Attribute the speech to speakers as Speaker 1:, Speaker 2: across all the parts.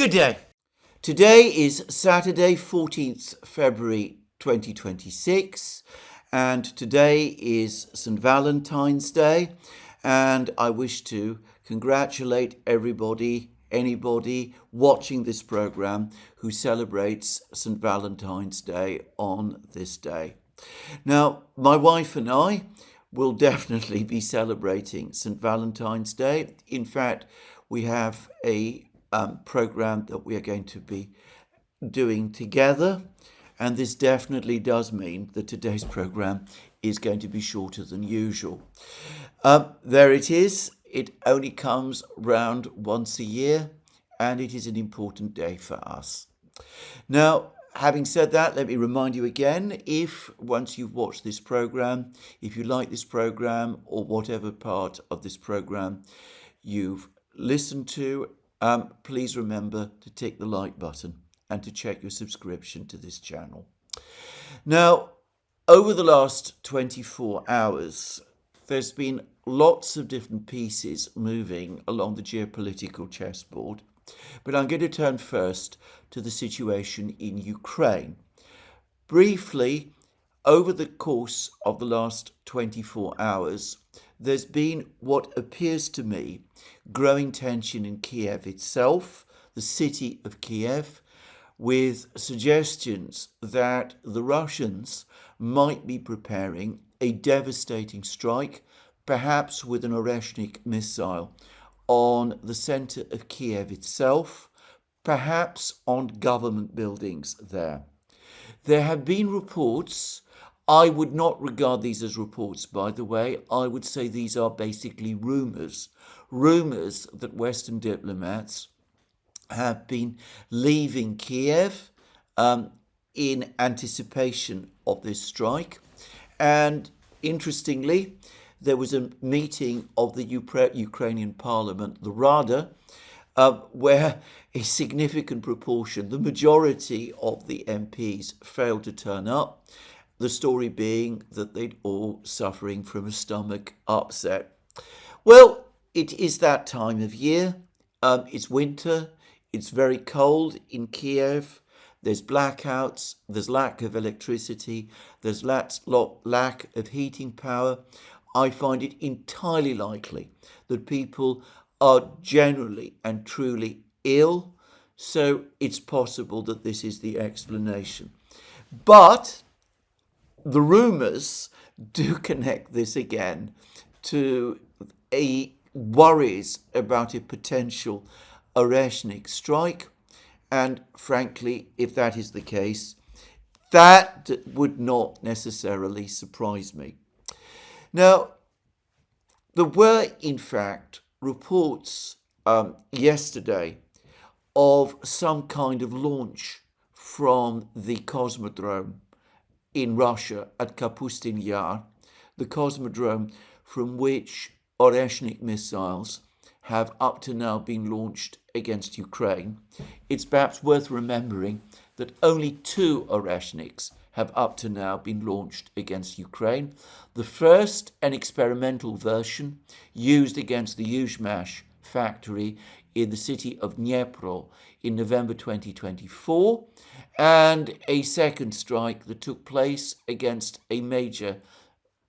Speaker 1: Good day. Today is Saturday, 14th February 2026, and today is St. Valentine's Day, and I wish to congratulate anybody watching this program who celebrates St. Valentine's Day on this day. Now, my wife and I will definitely be celebrating St. Valentine's Day. In fact, we have a program that we are going to be doing together, and this definitely does mean that today's program is going to be shorter than usual. There it is. It only comes round once a year, and it is an important day for us. Now, having said that, let me remind you again, if once you've watched this program, if you like this program or whatever part of this program you've listened to, please remember to tick the like button and to check your subscription to this channel. Now, over the last 24 hours, there's been lots of different pieces moving along the geopolitical chessboard, but I'm going to turn first to the situation in Ukraine. Briefly, over the course of the last 24 hours, there's been what appears to me growing tension in Kiev itself, the city of Kiev, with suggestions that the Russians might be preparing a devastating strike, perhaps with an Oreshnik missile, on the centre of Kiev itself, perhaps on government buildings there. There have been reports. I would not regard these as reports, by the way. I would say these are basically rumours that Western diplomats have been leaving Kiev in anticipation of this strike. And interestingly, there was a meeting of the Ukrainian parliament, the Rada, where a significant proportion, the majority of the MPs, failed to turn up. The story being that they'd all suffering from a stomach upset. Well, it is that time of year. It's winter. It's very cold in Kiev. There's blackouts. There's lack of electricity. There's lack of heating power. I find it entirely likely that people are generally and truly ill. So it's possible that this is the explanation. But the rumours do connect this again to worries about a potential Oreshnik strike. And frankly, if that is the case, that would not necessarily surprise me. Now, there were, in fact, reports yesterday of some kind of launch from the Cosmodrome in Russia at Kapustin Yar, the Cosmodrome from which Oreshnik missiles have up to now been launched against Ukraine. It's perhaps worth remembering that only 2 Oreshniks have up to now been launched against Ukraine. The first, an experimental version used against the Yuzhmash factory in the city of Dnipro in November 2024, and a second strike that took place against a major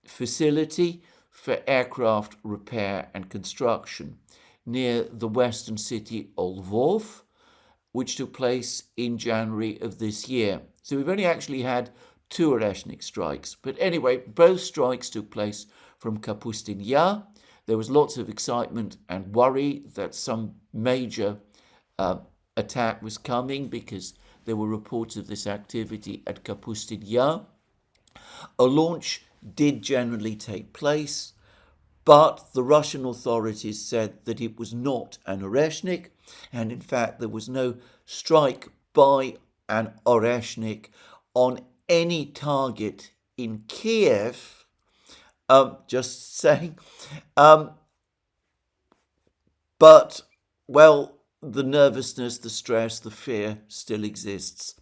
Speaker 1: facility for aircraft repair and construction near the western city of Lvov, which took place in January of this year. So we've only actually had 2 Oreshnik strikes. But anyway, both strikes took place from Kapustin Yar. There was lots of excitement and worry that some major attack was coming because there were reports of this activity at Kapustin Yar. A launch did generally take place, but the Russian authorities said that it was not an Oreshnik, and in fact there was no strike by an Oreshnik on any target in Kiev. Just saying. But, well, the nervousness, the stress, the fear still exists.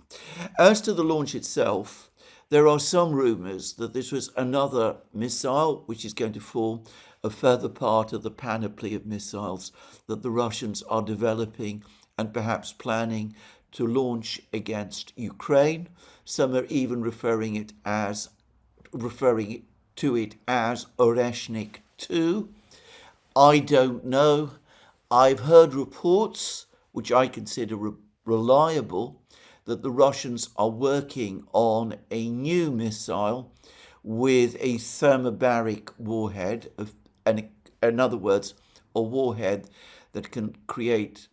Speaker 1: As to the launch itself, there are some rumours that this was another missile which is going to form a further part of the panoply of missiles that the Russians are developing and perhaps planning to launch against Ukraine. Some are even referring to it as Oreshnik 2. I don't know. I've heard reports, which I consider reliable, that the Russians are working on a new missile with a thermobaric warhead, in other words, a warhead that can create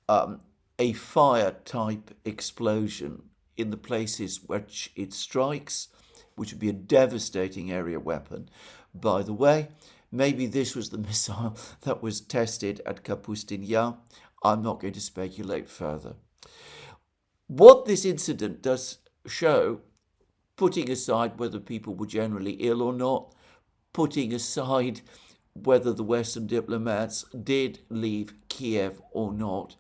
Speaker 1: a fire-type explosion in the places which it strikes, which would be a devastating area weapon. By the way, maybe this was the missile that was tested at Kapustin Yar. I'm not going to speculate further. What this incident does show, putting aside whether people were generally ill or not, putting aside whether the Western diplomats did leave Kiev or not,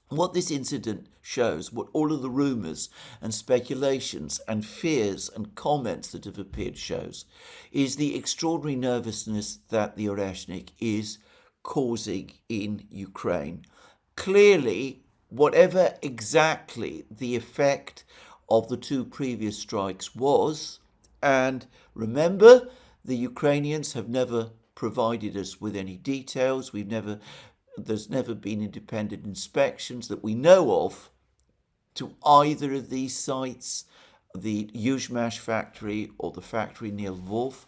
Speaker 1: what this incident shows, what all of the rumours and speculations and fears and comments that have appeared shows, is the extraordinary nervousness that the Oreshnik is causing in Ukraine. Clearly, whatever exactly the effect of the two previous strikes was, and remember, the Ukrainians have never provided us with any details. There's never been independent inspections that we know of to either of these sites, the Yuzhmash factory or the factory near Lvov,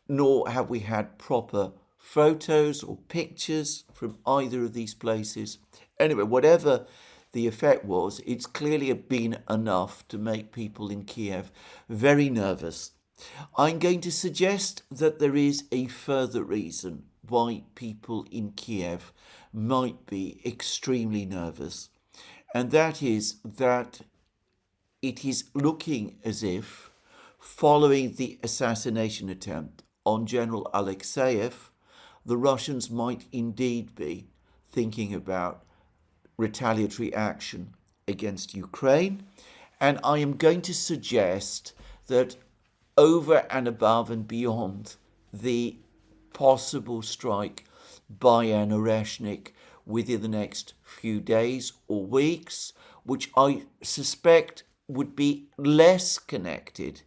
Speaker 1: nor have we had proper photos or pictures from either of these places. Anyway, whatever the effect was, it's clearly been enough to make people in Kiev very nervous. I'm going to suggest that there is a further reason why people in Kiev might be extremely nervous, and that is that it is looking as if, following the assassination attempt on General Alexeyev, the Russians might indeed be thinking about retaliatory action against Ukraine. And I am going to suggest that over and above and beyond the possible strike by an Oreshnik within the next few days or weeks, which I suspect would be less connected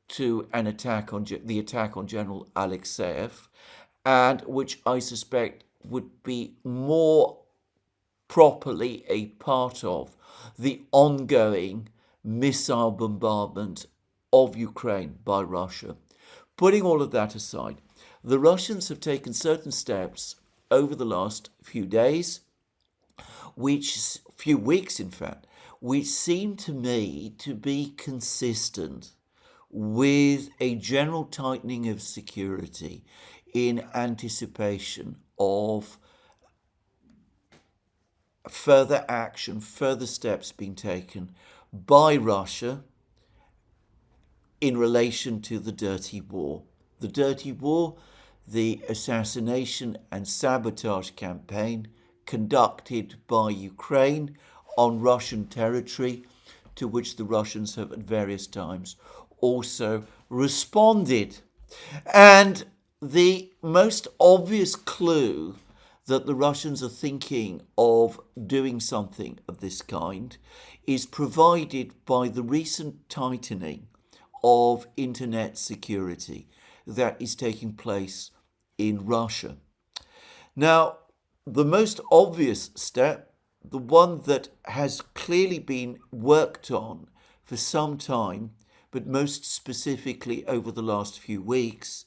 Speaker 1: to an attack on the attack on General Alexeyev, and which I suspect would be more properly a part of the ongoing missile bombardment of Ukraine by Russia. Putting all of that aside, the Russians have taken certain steps over the last few days, few weeks in fact, which seem to me to be consistent with a general tightening of security in anticipation of further action, further steps being taken by Russia in relation to the dirty war. The dirty war, the assassination and sabotage campaign conducted by Ukraine on Russian territory, to which the Russians have at various times also responded. And the most obvious clue that the Russians are thinking of doing something of this kind is provided by the recent tightening of internet security that is taking place in Russia. Now, the most obvious step, the one that has clearly been worked on for some time, but most specifically over the last few weeks,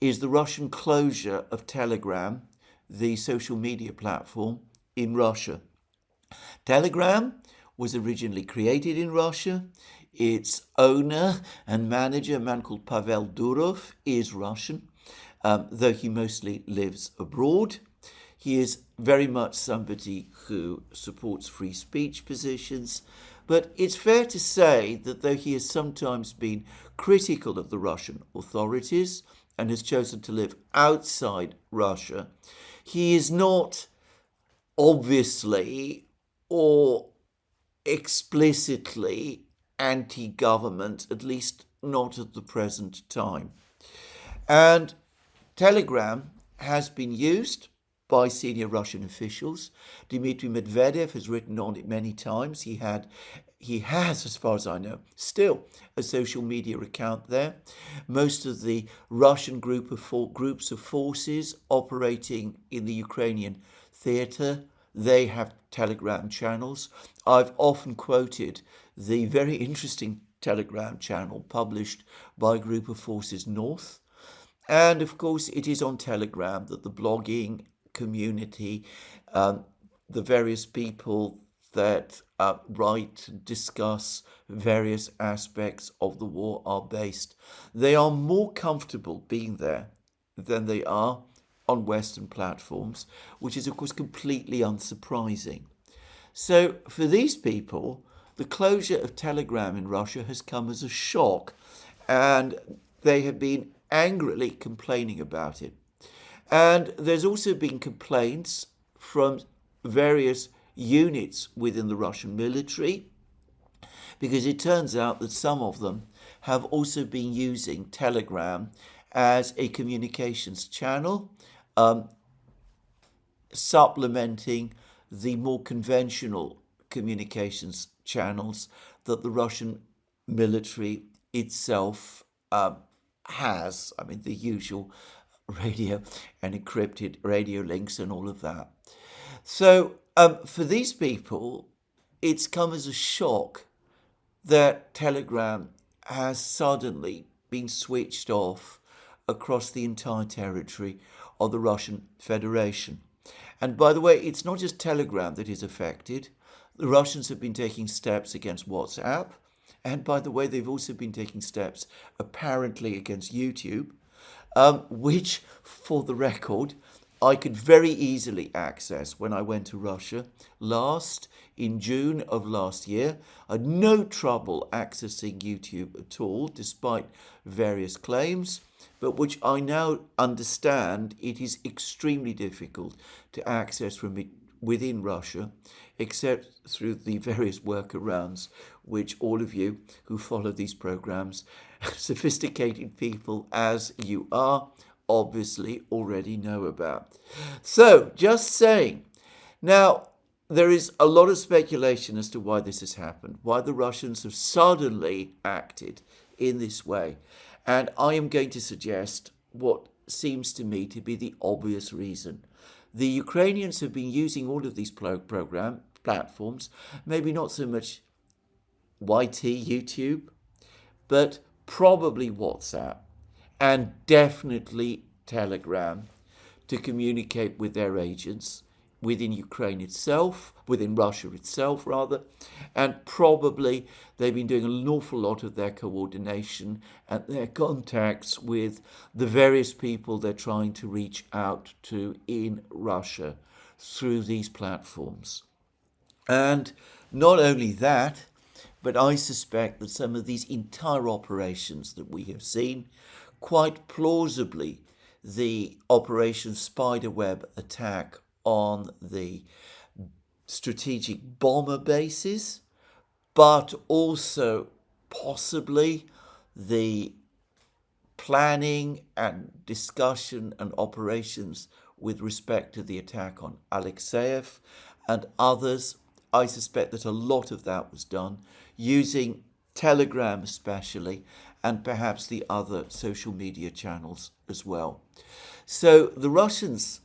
Speaker 1: is the Russian closure of Telegram, the social media platform in Russia. Telegram was originally created in Russia. Its owner and manager, a man called Pavel Durov, is Russian, though he mostly lives abroad. He is very much somebody who supports free speech positions, but it's fair to say that though he has sometimes been critical of the Russian authorities and has chosen to live outside Russia, he is not obviously or explicitly anti-government, at least not at the present time. And Telegram has been used by senior Russian officials. Dmitry Medvedev has written on it many times. He has, as far as I know, still a social media account there. Most of the Russian groups of forces operating in the Ukrainian theatre, they have Telegram channels. I've often quoted the very interesting Telegram channel published by a group of forces north. And of course, it is on Telegram that the blogging community, the various people that write and discuss various aspects of the war are based. They are more comfortable being there than they are on Western platforms, which is, of course, completely unsurprising. So for these people, the closure of Telegram in Russia has come as a shock, and they have been angrily complaining about it. And there's also been complaints from various units within the Russian military, because it turns out that some of them have also been using Telegram as a communications channel, supplementing the more conventional communications channels that the Russian military itself has. I mean, the usual radio and encrypted radio links and all of that. So for these people, it's come as a shock that Telegram has suddenly been switched off across the entire territory of the Russian Federation. And by the way, it's not just Telegram that is affected. The Russians have been taking steps against WhatsApp. And by the way, they've also been taking steps apparently against YouTube, which, for the record, I could very easily access when I went to Russia in June of last year. I had no trouble accessing YouTube at all, despite various claims, but which I now understand it is extremely difficult to access from within Russia, except through the various workarounds which all of you who follow these programs, sophisticated people as you are, obviously already know about. So, just saying. Now, there is a lot of speculation as to why this has happened, why the Russians have suddenly acted in this way. And I am going to suggest what seems to me to be the obvious reason. The Ukrainians have been using all of these platforms, maybe not so much YT, YouTube, but probably WhatsApp, and definitely Telegram, to communicate with their agents within Ukraine itself, within Russia itself rather, and probably they've been doing an awful lot of their coordination and their contacts with the various people they're trying to reach out to in Russia through these platforms. And not only that, but I suspect that some of these entire operations that we have seen, quite plausibly the Operation Spiderweb attack on the strategic bomber bases, but also possibly the planning and discussion and operations with respect to the attack on Alexeyev and others. I suspect that a lot of that was done using Telegram especially, and perhaps the other social media channels as well. So the Russians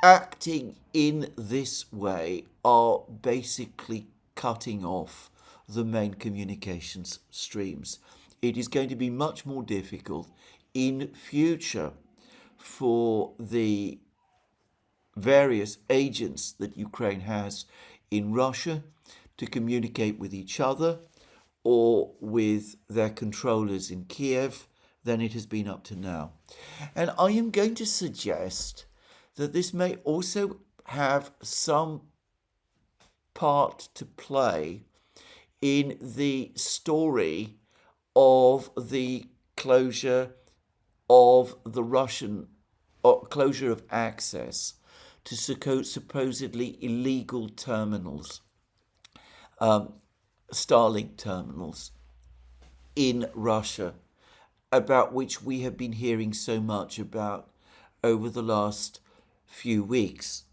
Speaker 1: acting in this way are basically cutting off the main communications streams. It is going to be much more difficult in future for the various agents that Ukraine has in Russia to communicate with each other or with their controllers in Kiev than it has been up to now. And I am going to suggest that this may also have some part to play in the story of the closure of the Russian closure of access to supposedly illegal terminals, Starlink terminals in Russia, about which we have been hearing so much about over the last few weeks.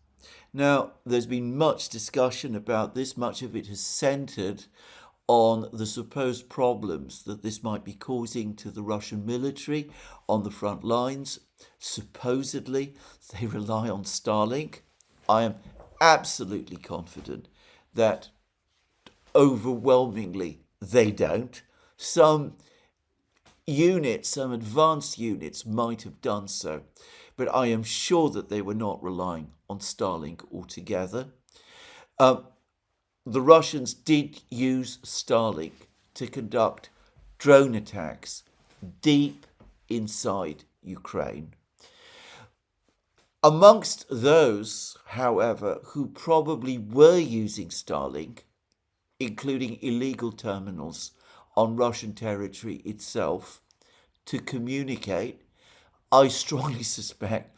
Speaker 1: Now, there's been much discussion about this. Much of it has centered on the supposed problems that this might be causing to the Russian military on the front lines. Supposedly, they rely on Starlink. I am absolutely confident that overwhelmingly they don't. Some units, some advanced units might have done so, but I am sure that they were not relying on Starlink altogether. The Russians did use Starlink to conduct drone attacks deep inside Ukraine. Amongst those, however, who probably were using Starlink, including illegal terminals on Russian territory itself, to communicate, I strongly suspect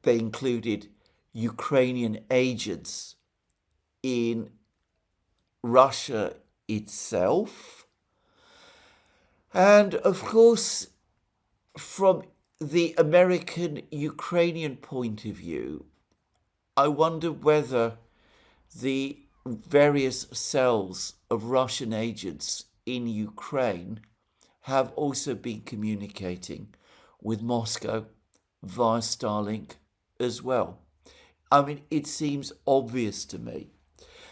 Speaker 1: they included Ukrainian agents in Russia itself. And of course, from the American-Ukrainian point of view, I wonder whether the various cells of Russian agents in Ukraine have also been communicating with Moscow via Starlink as well. I mean, it seems obvious to me.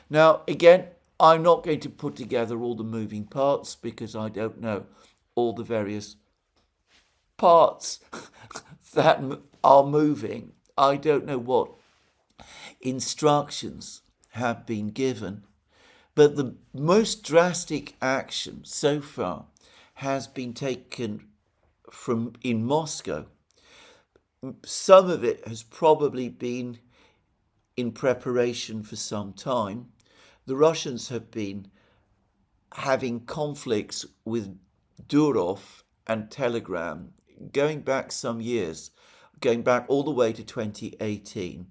Speaker 1: Now, again, I'm not going to put together all the moving parts because I don't know all the various parts that are moving. I don't know what instructions have been given. But the most drastic action so far has been taken in Moscow. Some of it has probably been in preparation for some time. The Russians have been having conflicts with Durov and Telegram going back some years, going back all the way to 2018.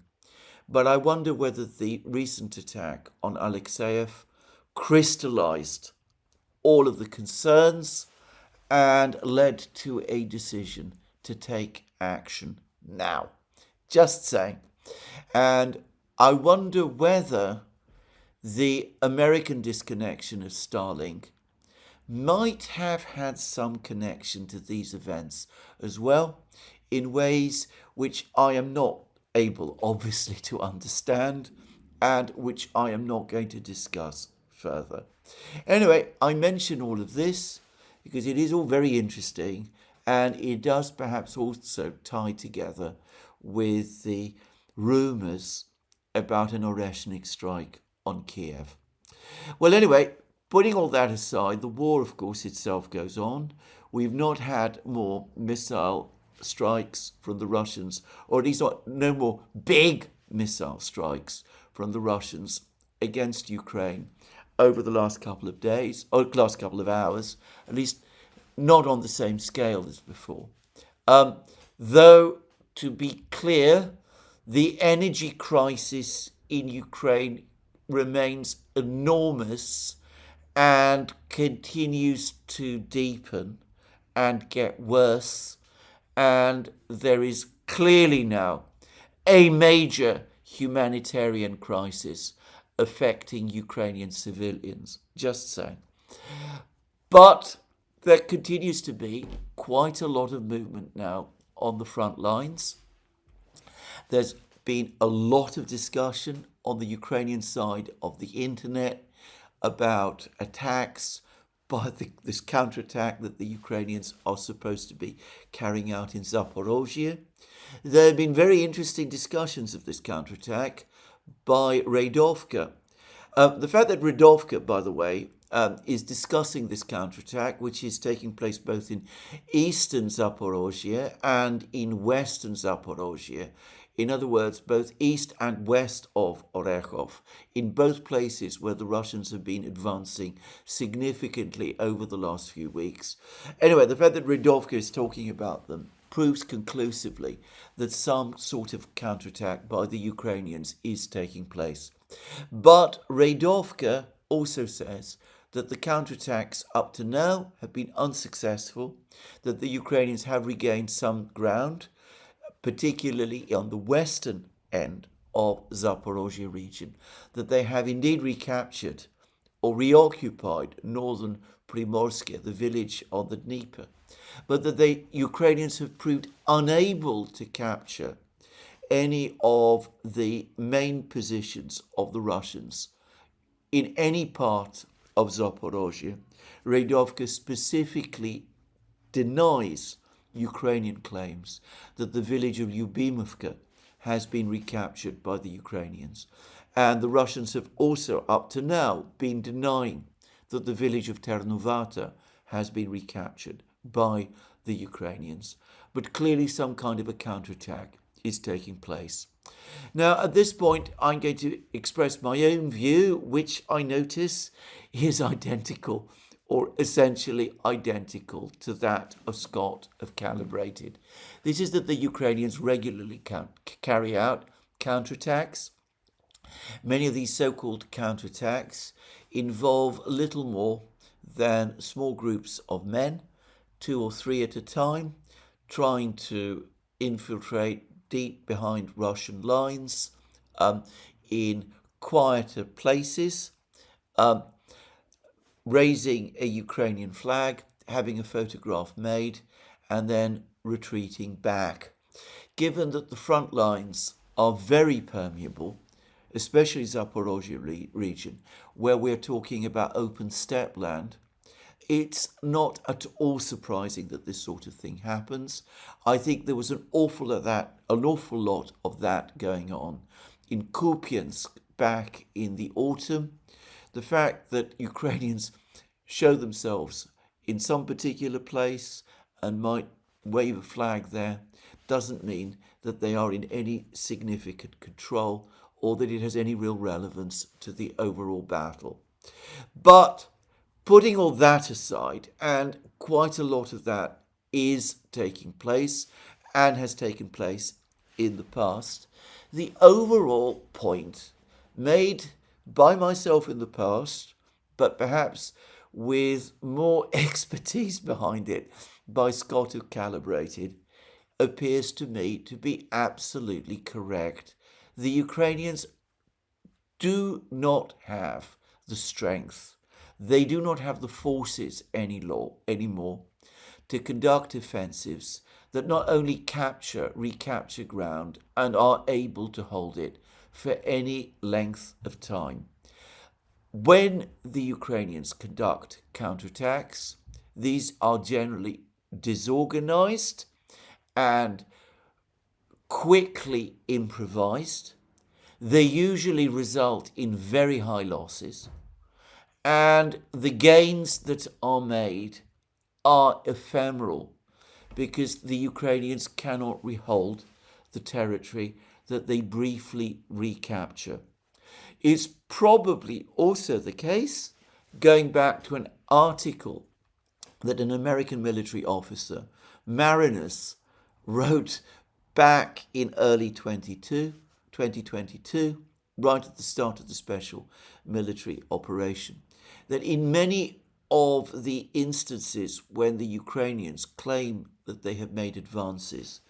Speaker 1: But I wonder whether the recent attack on Alexeyev crystallized all of the concerns and led to a decision to take action now. Just saying. And I wonder whether the American disconnection of Starlink might have had some connection to these events as well, in ways which I am not able, obviously, to understand and which I am not going to discuss further. Anyway, I mention all of this because it is all very interesting and it does perhaps also tie together with the rumours about an Oreshnik strike on Kiev. Well, anyway, putting all that aside, the war, of course, itself goes on. We've not had more missile strikes from the Russians, or at least no more big missile strikes from the Russians against Ukraine over the last couple of days, or last couple of hours, at least not on the same scale as before. Though, to be clear, the energy crisis in Ukraine remains enormous and continues to deepen and get worse. And there is clearly now a major humanitarian crisis affecting Ukrainian civilians, just saying. But there continues to be quite a lot of movement now on the front lines. There's been a lot of discussion on the Ukrainian side of the internet about attacks by this counterattack that the Ukrainians are supposed to be carrying out in Zaporozhye. There have been very interesting discussions of this counterattack by Radovka. The fact that Radovka, by the way, is discussing this counterattack, which is taking place both in eastern Zaporozhye and in western Zaporozhye, in other words, both east and west of Oreshnik, in both places where the Russians have been advancing significantly over the last few weeks. Anyway, the fact that Radovka is talking about them proves conclusively that some sort of counterattack by the Ukrainians is taking place. But Radovka also says that the counterattacks up to now have been unsuccessful, that the Ukrainians have regained some ground, particularly on the western end of Zaporozhye region, that they have indeed recaptured or reoccupied northern Primorsky, the village on the Dnieper, but that the Ukrainians have proved unable to capture any of the main positions of the Russians in any part of Zaporozhye. Radovka specifically denies Ukrainian claims that the village of Lyubimovka has been recaptured by the Ukrainians. And the Russians have also, up to now, been denying that the village of Ternovata has been recaptured by the Ukrainians. But clearly some kind of a counterattack is taking place. Now, at this point, I'm going to express my own view, which I notice is identical or essentially identical to that of Scott of Calibrated. This is that the Ukrainians regularly carry out counterattacks. Many of these so-called counterattacks involve little more than small groups of men, 2 or 3 at a time, trying to infiltrate deep behind Russian lines in quieter places, raising a Ukrainian flag, having a photograph made, and then retreating back. Given that the front lines are very permeable, especially Zaporozhye region, where we're talking about open steppe land, it's not at all surprising that this sort of thing happens. I think there was an awful lot of that going on in Kupiansk back in the autumn. The fact that Ukrainians show themselves in some particular place and might wave a flag there doesn't mean that they are in any significant control or that it has any real relevance to the overall battle. But putting all that aside, and quite a lot of that is taking place and has taken place in the past, the overall point made by myself in the past, but perhaps with more expertise behind it by Scott of Calibrated, appears to me to be absolutely correct. The Ukrainians do not have the strength, they do not have the forces anymore to conduct offensives that not only recapture ground and are able to hold it for any length of time. When the Ukrainians conduct counterattacks, these are generally disorganized and quickly improvised. They usually result in very high losses, and the gains that are made are ephemeral because the Ukrainians cannot rehold the territory that they briefly recapture. It's probably also the case, going back to an article that an American military officer, Marinus, wrote back in early 2022, right at the start of the special military operation, that in many of the instances when the Ukrainians claim that they have made advances,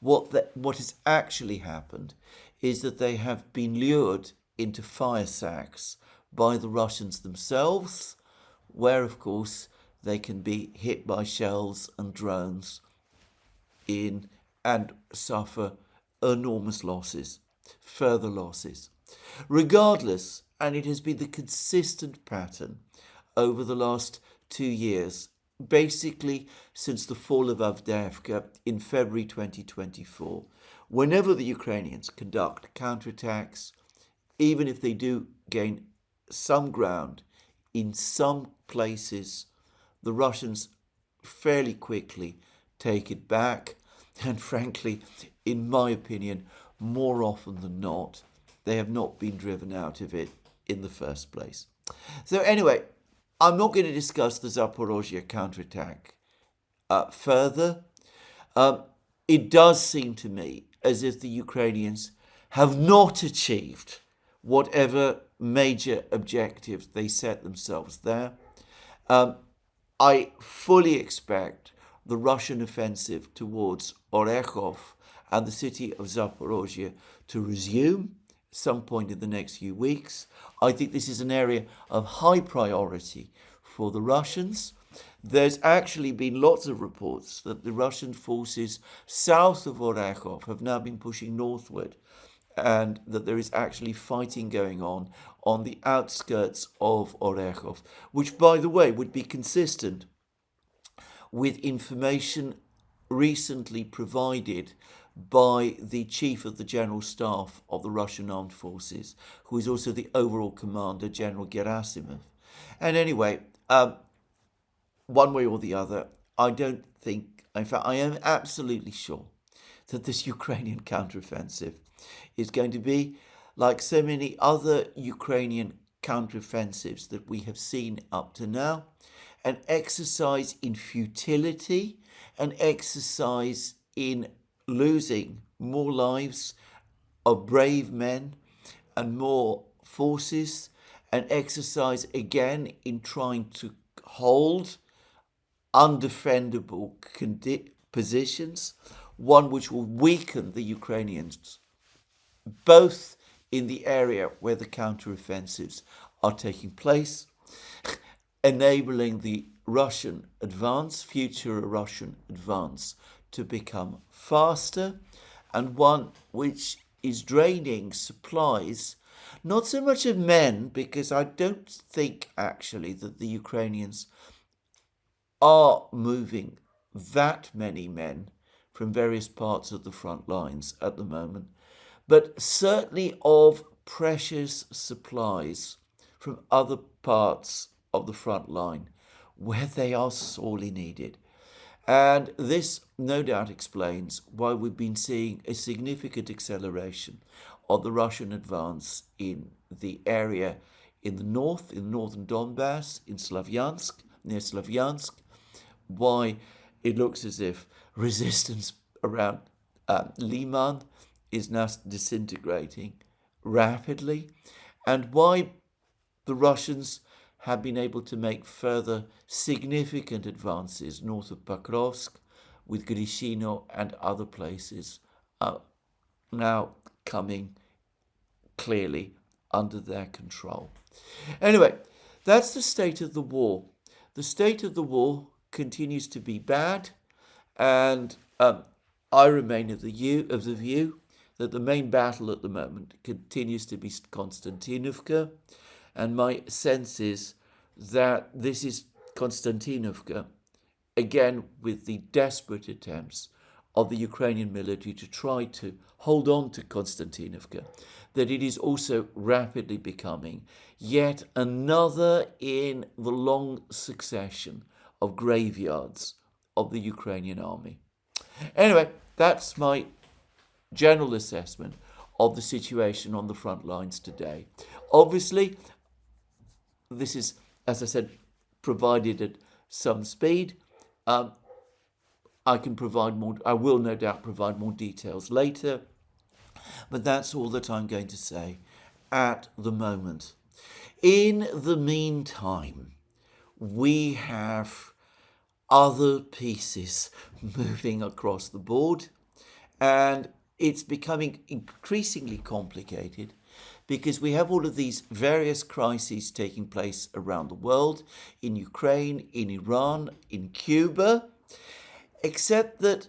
Speaker 1: what has actually happened is that they have been lured into fire sacks by the Russians themselves, where of course they can be hit by shells and drones and suffer enormous losses, further losses. Regardless, and it has been the consistent pattern over the last 2 years, basically since the fall of Avdiivka in February 2024, whenever the Ukrainians conduct counterattacks, even if they do gain some ground in some places, the Russians fairly quickly take it back, and frankly, in my opinion, more often than not, they have not been driven out of it in the first place. So anyway, I'm not going to discuss the Zaporozhye counterattack further. It does seem to me as if the Ukrainians have not achieved whatever major objectives they set themselves there. I fully expect the Russian offensive towards Oreshnik and the city of Zaporozhye to resume some point in the next few weeks. I think this is an area of high priority for the Russians. There's actually been lots of reports that the Russian forces south of Oreshnik have now been pushing northward, and that there is actually fighting going on the outskirts of Oreshnik, which, by the way, would be consistent with information recently provided by the chief of the General Staff of the Russian Armed Forces, who is also the overall commander, General Gerasimov. And anyway, one way or the other, I don't think, in fact, I am absolutely sure that this Ukrainian counteroffensive is going to be, like so many other Ukrainian counteroffensives that we have seen up to now, an exercise in futility, an exercise in losing more lives of brave men and more forces, an exercise again in trying to hold undefendable positions, one which will weaken the Ukrainians, both in the area where the counteroffensives are taking place, enabling the Russian advance, future Russian advance, to become faster, and one which is draining supplies, not so much of men, because I don't think actually that the Ukrainians are moving that many men from various parts of the front lines at the moment, but certainly of precious supplies from other parts of the front line where they are sorely needed. And this no doubt explains why we've been seeing a significant acceleration of the Russian advance in the area in the north, in northern Donbass, in Slavyansk, near Slavyansk, why it looks as if resistance around Liman is now disintegrating rapidly, and why the Russians have been able to make further significant advances north of Pokrovsk, with Grishino and other places now coming clearly under their control. Anyway, that's the state of the war. The state of the war continues to be bad, and I remain of the view that the main battle at the moment continues to be Konstantinovka, and my sense is that this is Konstantinovka, again with the desperate attempts of the Ukrainian military to try to hold on to Konstantinovka, that it is also rapidly becoming yet another in the long succession of graveyards of the Ukrainian army. Anyway, that's my general assessment of the situation on the front lines today. Obviously, this is, as I said, provided at some speed. I can provide more. I will no doubt provide more details later, but that's all that I'm going to say at the moment. In the meantime, we have other pieces moving across the board, and it's becoming increasingly complicated because we have all of these various crises taking place around the world, in Ukraine, in Iran, in Cuba, except that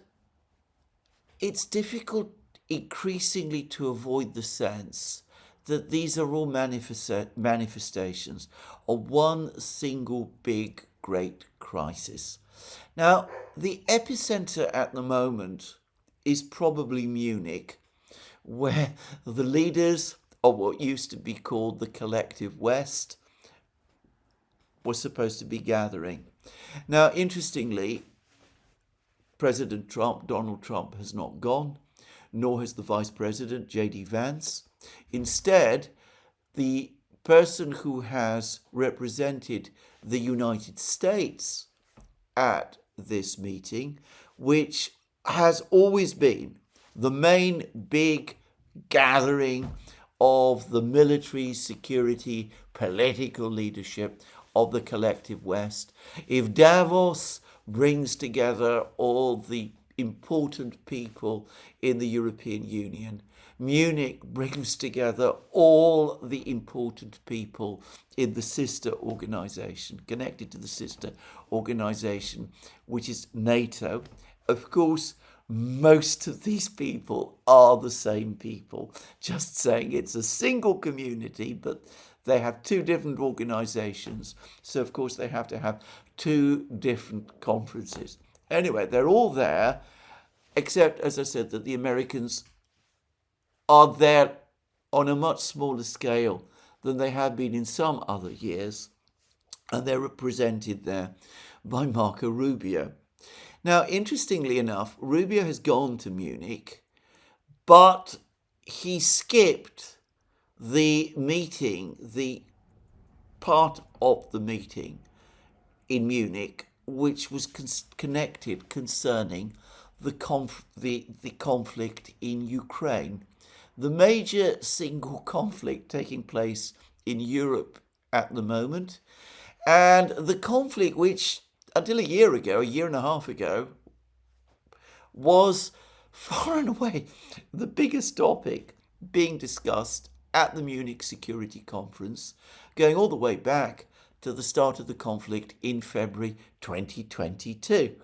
Speaker 1: it's difficult increasingly to avoid the sense that these are all manifestations of one single big, great crisis. Now, the epicenter at the moment is probably Munich, where the leaders of what used to be called the collective West were supposed to be gathering. Now, interestingly, President Trump, Donald Trump, has not gone, nor has the Vice President, J.D. Vance. Instead, the person who has represented the United States at this meeting, which has always been the main big gathering of the military, security, political leadership of the collective West. If Davos brings together all the important people in the European Union. Munich brings together all the important people in the sister organization, connected to the sister organization, which is NATO. Of course, most of these people are the same people, just saying it's a single community, but they have two different organizations. So, of course, they have to have two different conferences. Anyway, they're all there, except, as I said, that the Americans are there on a much smaller scale than they have been in some other years, and they're represented there by Marco Rubio. Now, interestingly enough, Rubio has gone to Munich, but he skipped the meeting, the part of the meeting in Munich, which was connected concerning the conflict in Ukraine. The major single conflict taking place in Europe at the moment, and the conflict which, until a year and a half ago, was far and away the biggest topic being discussed at the Munich Security Conference, going all the way back to the start of the conflict in February 2022.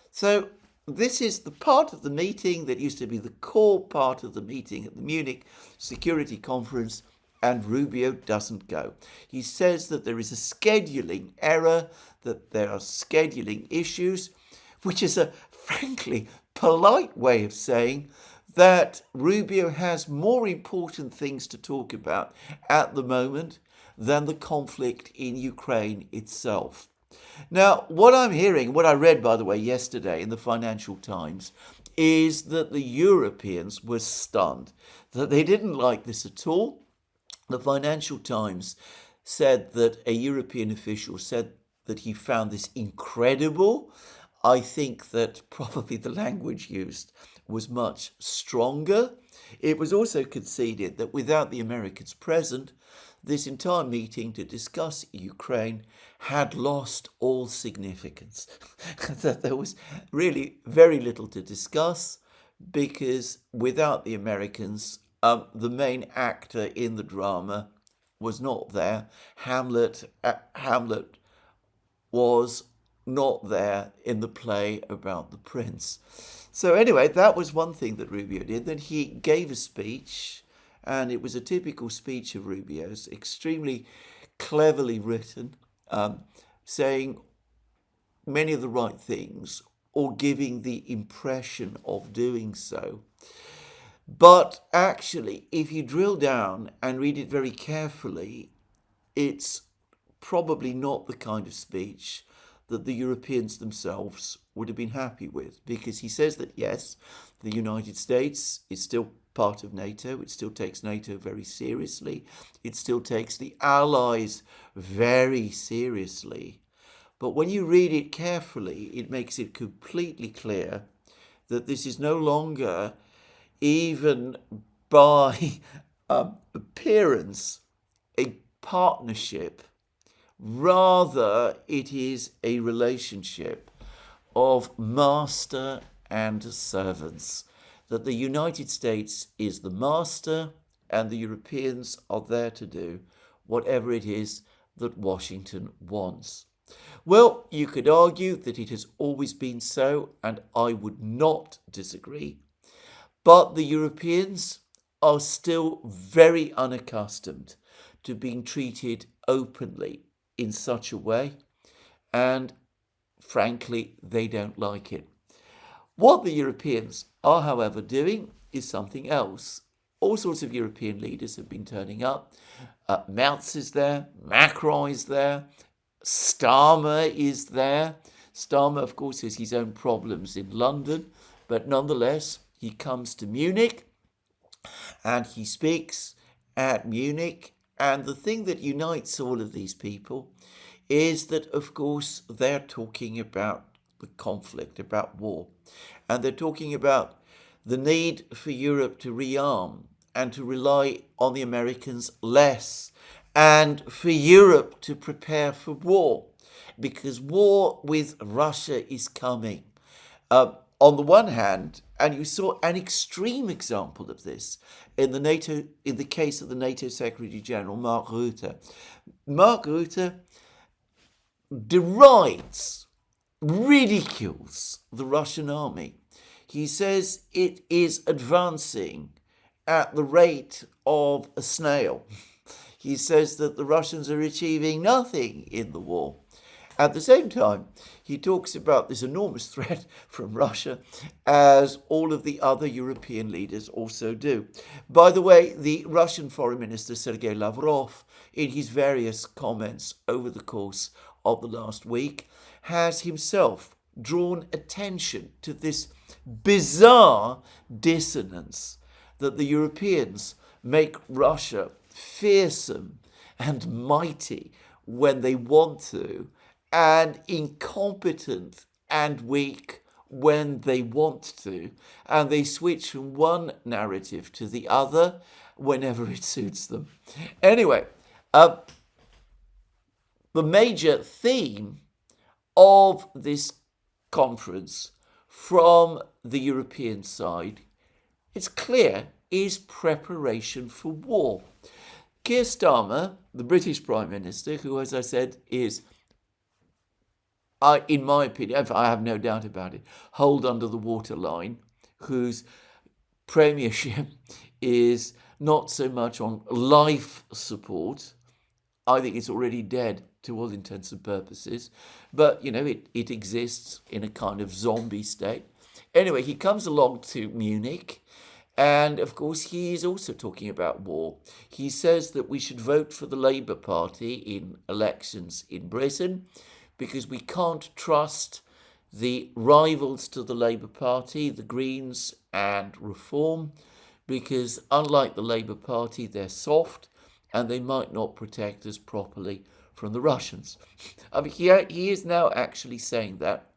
Speaker 1: So this is the part of the meeting that used to be the core part of the meeting at the Munich Security Conference, and Rubio doesn't go. He says that there is a scheduling error, that there are scheduling issues, which is a frankly polite way of saying that Rubio has more important things to talk about at the moment than the conflict in Ukraine itself. Now, what I'm hearing, what I read, by the way, yesterday in the Financial Times, is that the Europeans were stunned, that they didn't like this at all. The Financial Times said that a European official said that he found this incredible. I think that probably the language used was much stronger. It was also conceded that without the Americans present, this entire meeting to discuss Ukraine had lost all significance. That there was really very little to discuss, because without the Americans, the main actor in the drama was not there. Hamlet was not there in the play about the prince. So anyway, that was one thing that Rubio did. Then he gave a speech, and it was a typical speech of Rubio's, extremely cleverly written, saying many of the right things, or giving the impression of doing so. But actually, if you drill down and read it very carefully, it's probably not the kind of speech that the Europeans themselves would have been happy with, because he says that, yes, the United States is still part of NATO, it still takes NATO very seriously, it still takes the Allies very seriously. But when you read it carefully, it makes it completely clear that this is no longer, even by appearance, a partnership. Rather, it is a relationship of master and servants, that the United States is the master and the Europeans are there to do whatever it is that Washington wants. Well, you could argue that it has always been so, and I would not disagree. But the Europeans are still very unaccustomed to being treated openly in such a way, and frankly, they don't like it. What the Europeans are, however, doing is something else. All sorts of European leaders have been turning up. Merz is there, Macron is there, Starmer is there. Starmer, of course, has his own problems in London, but nonetheless, he comes to Munich and he speaks at Munich. And the thing that unites all of these people is that, of course, they're talking about the conflict, about war. And they're talking about the need for Europe to rearm and to rely on the Americans less, and for Europe to prepare for war, because war with Russia is coming. on the one hand, and you saw an extreme example of this in the case of the NATO Secretary General, Mark Rutte. Mark Rutte derides, ridicules the Russian army. He says it is advancing at the rate of a snail. He says that the Russians are achieving nothing in the war. At the same time, he talks about this enormous threat from Russia, as all of the other European leaders also do. By the way, the Russian Foreign Minister Sergei Lavrov, in his various comments over the course of the last week, has himself drawn attention to this bizarre dissonance that the Europeans make Russia fearsome and mighty when they want to, and incompetent and weak when they want to, and they switch from one narrative to the other whenever it suits them. Anyway, the major theme of this conference from the European side, it's clear, is preparation for war. Keir Starmer, the British Prime Minister, who, as I said, is, in my opinion, I have no doubt about it, hold under the waterline, whose premiership is not so much on life support. I think it's already dead to all intents and purposes, but, it exists in a kind of zombie state. Anyway, he comes along to Munich, and of course he is also talking about war. He says that we should vote for the Labour Party in elections in Britain because we can't trust the rivals to the Labour Party, the Greens and Reform, because unlike the Labour Party, they're soft and they might not protect us properly from the Russians. I mean, he is now actually saying that.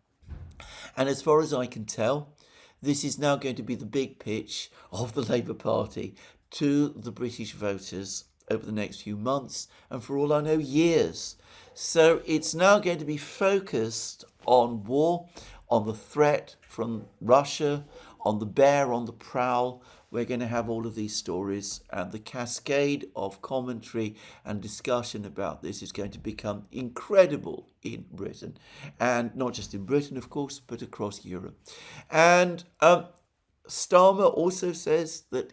Speaker 1: And as far as I can tell, this is now going to be the big pitch of the Labour Party to the British voters over the next few months, and for all I know, years. So it's now going to be focused on war, on the threat from Russia, on the bear on the prowl. We're going to have all of these stories, and the cascade of commentary and discussion about this is going to become incredible in Britain, and not just in Britain, of course, but across Europe. And Starmer also says that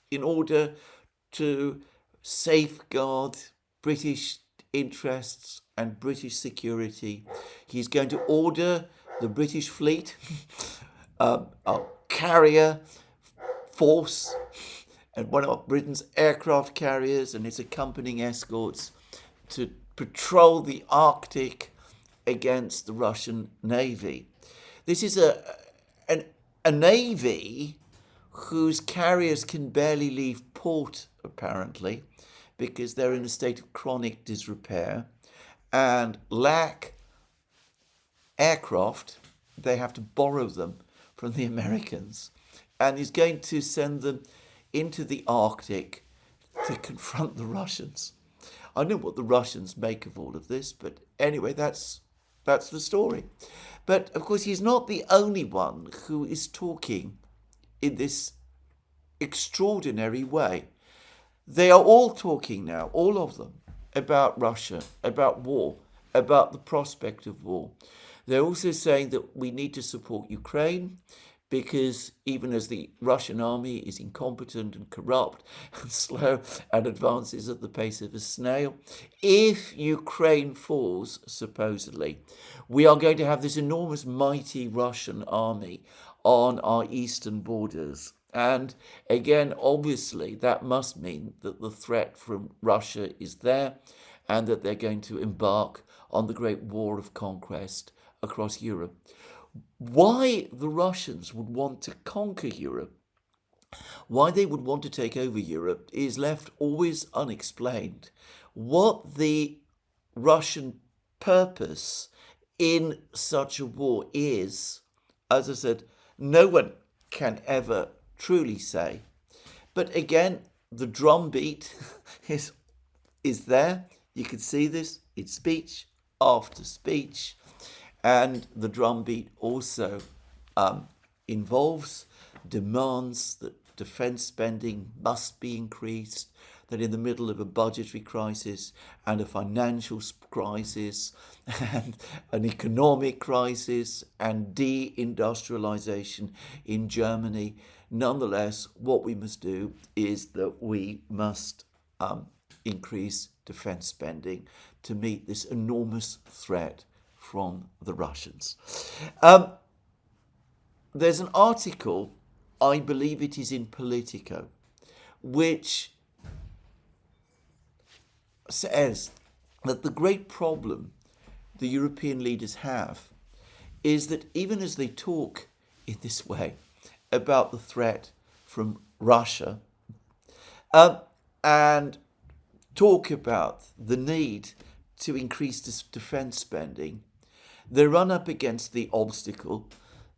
Speaker 1: in order to safeguard British interests and British security, he's going to order the British fleet, a carrier force, and one of Britain's aircraft carriers and its accompanying escorts to patrol the Arctic against the Russian Navy. This is a navy whose carriers can barely leave port, apparently, because they're in a state of chronic disrepair and lack aircraft. They have to borrow them from the Americans, and he's going to send them into the Arctic to confront the Russians. I don't know what the Russians make of all of this, but anyway, that's the story. But of course, he's not the only one who is talking in this extraordinary way. They are all talking now, all of them, about Russia, about war, about the prospect of war. They're also saying that we need to support Ukraine because even as the Russian army is incompetent and corrupt and slow and advances at the pace of a snail, if Ukraine falls, supposedly, we are going to have this enormous, mighty Russian army on our eastern borders. And again, obviously, that must mean that the threat from Russia is there and that they're going to embark on the great war of conquest across Europe. Why the Russians would want to conquer Europe, why they would want to take over Europe, is left always unexplained. What the Russian purpose in such a war is, as I said, no one can ever truly say. But again, the drumbeat is there. You can see this in speech after speech. And the drumbeat also involves demands that defence spending must be increased, that in the middle of a budgetary crisis and a financial crisis and an economic crisis and deindustrialization in Germany, nonetheless, what we must do is that we must increase defence spending to meet this enormous threat from the Russians. There's an article, I believe it is in Politico, which says that the great problem the European leaders have is that even as they talk in this way about the threat from Russia and talk about the need to increase defence spending, they run up against the obstacle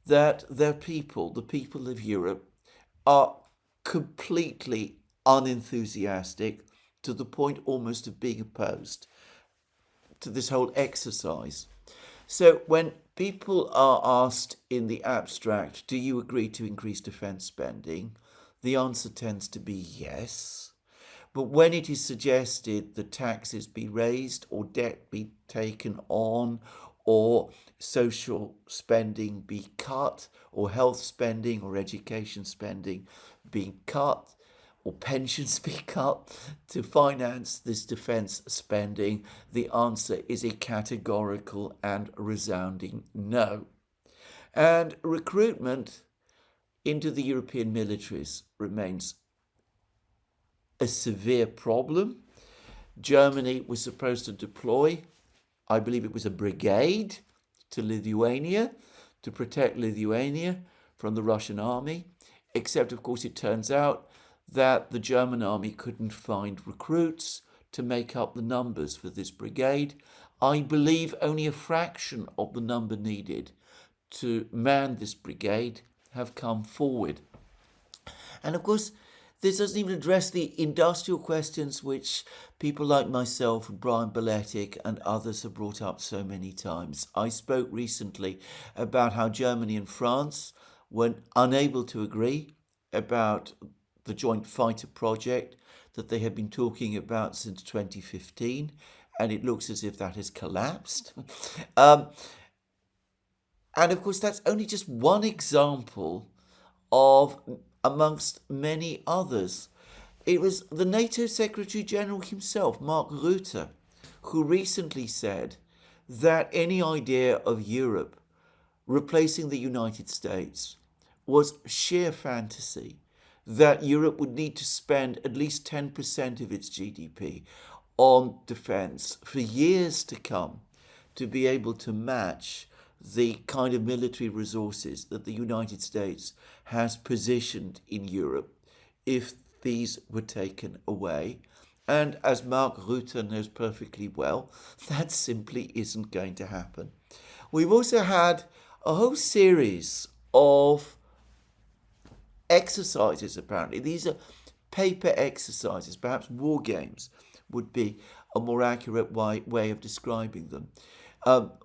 Speaker 1: that their people, the people of Europe, are completely unenthusiastic to the point almost of being opposed to this whole exercise. So when people are asked in the abstract, do you agree to increase defence spending? The answer tends to be yes. But when it is suggested that taxes be raised or debt be taken on or social spending be cut or health spending or education spending be cut or pensions be cut to finance this defence spending, the answer is a categorical and resounding no. And recruitment into the European militaries remains a severe problem. Germany was supposed to deploy, I believe it was a brigade, to Lithuania to protect Lithuania from the Russian army, except of course it turns out that the German army couldn't find recruits to make up the numbers for this brigade. I believe only a fraction of the number needed to man this brigade have come forward. And of course, this doesn't even address the industrial questions which people like myself, Brian Beletic and others have brought up so many times. I spoke recently about how Germany and France were unable to agree about the joint fighter project that they had been talking about since 2015, and it looks as if that has collapsed. And of course, that's only just one example of amongst many others. It was the NATO Secretary General himself, Mark Rutte, who recently said that any idea of Europe replacing the United States was sheer fantasy, that Europe would need to spend at least 10% of its GDP on defence for years to come to be able to match the kind of military resources that the United States has positioned in Europe if these were taken away. And as Mark Rutte knows perfectly well, that simply isn't going to happen. We've also had a whole series of exercises, apparently. These are paper exercises, perhaps war games would be a more accurate way of describing them.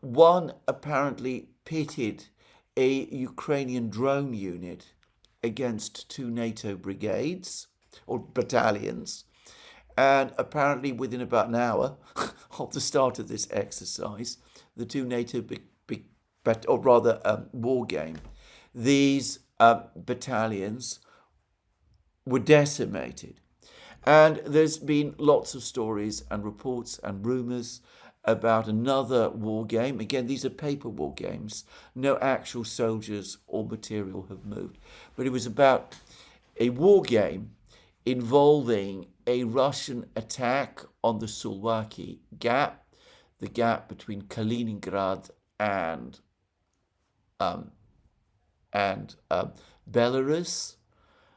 Speaker 1: One apparently pitted a Ukrainian drone unit against two NATO brigades or battalions, and apparently within about an hour of the start of this exercise, the two NATO war game, these battalions were decimated. And there's been lots of stories and reports and rumours about another war game. Again, these are paper war games. No actual soldiers or material have moved. But it was about a war game involving a Russian attack on the Sulwaki Gap, the gap between Kaliningrad and Belarus,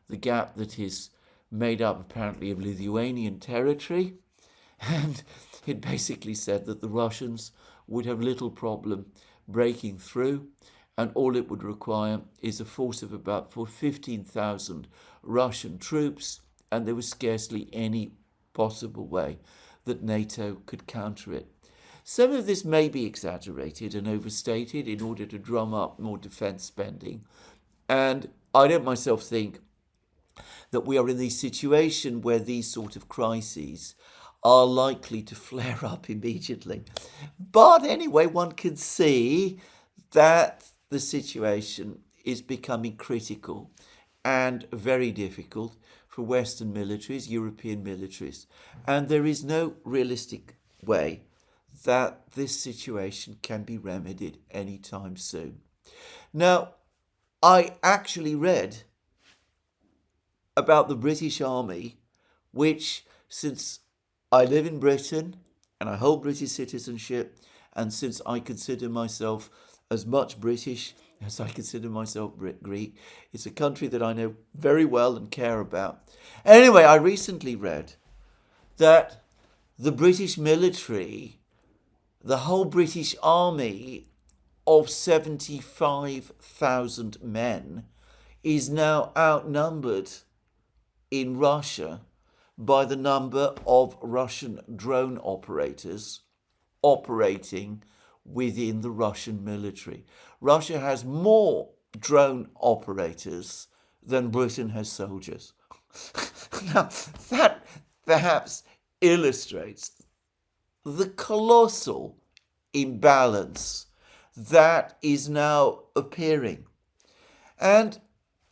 Speaker 1: the gap that is made up apparently of Lithuanian territory. And it basically said that the Russians would have little problem breaking through, and all it would require is a force of about 15,000 Russian troops, and there was scarcely any possible way that NATO could counter it. Some of this may be exaggerated and overstated in order to drum up more defence spending, And I don't myself think that we are in the situation where these sort of crises are likely to flare up immediately. But anyway, one can see that the situation is becoming critical and very difficult for Western militaries, European militaries. And there is no realistic way that this situation can be remedied anytime soon. Now, I actually read about the British Army, which, since I live in Britain and I hold British citizenship, and since I consider myself as much British as I consider myself Greek, it's a country that I know very well and care about. Anyway, I recently read that the British military, the whole British Army of 75,000 men, is now outnumbered in Russia by the number of Russian drone operators operating within the Russian military. Russia has more drone operators than Britain has soldiers. Now, that perhaps illustrates the colossal imbalance that is now appearing. And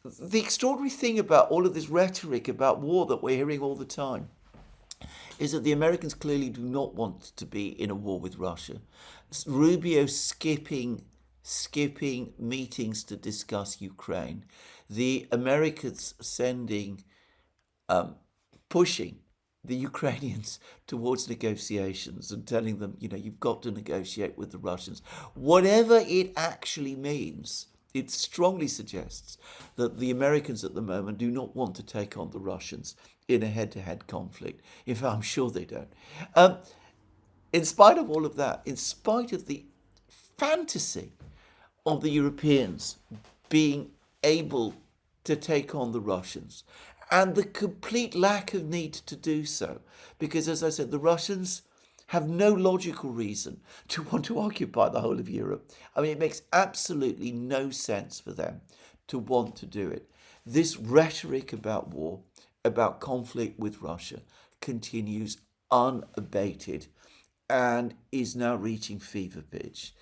Speaker 1: the extraordinary thing about all of this rhetoric about war that we're hearing all the time is that the Americans clearly do not want to be in a war with Russia. Rubio skipping meetings to discuss Ukraine. The Americans pushing the Ukrainians towards negotiations and telling them, you've got to negotiate with the Russians. Whatever it actually means, it strongly suggests that the Americans at the moment do not want to take on the Russians in a head-to-head conflict. In fact, I'm sure they don't. In spite of all of that, in spite of the fantasy of the Europeans being able to take on the Russians, and the complete lack of need to do so, because, as I said, the Russians have no logical reason to want to occupy the whole of Europe. I mean, it makes absolutely no sense for them to want to do it. This rhetoric about war, about conflict with Russia, continues unabated and is now reaching fever pitch.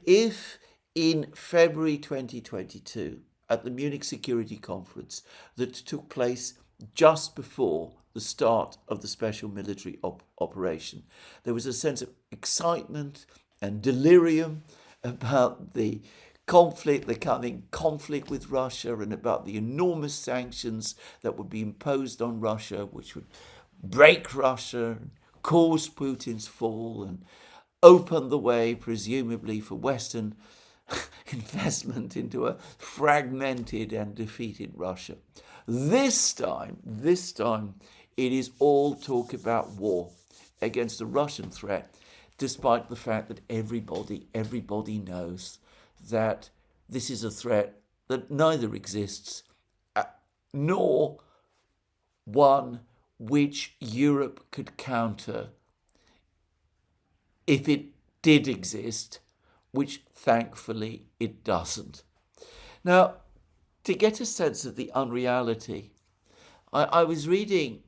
Speaker 1: If in February 2022, at the Munich Security Conference that took place just before the start of the special military operation, there was a sense of excitement and delirium about the conflict, the coming conflict with Russia, and about the enormous sanctions that would be imposed on Russia, which would break Russia, cause Putin's fall, and open the way, presumably, for Western investment into a fragmented and defeated Russia. This time, it is all talk about war against the Russian threat, despite the fact that everybody knows that this is a threat that neither exists, nor one which Europe could counter if it did exist, which thankfully it doesn't. Now, to get a sense of the unreality, I was reading,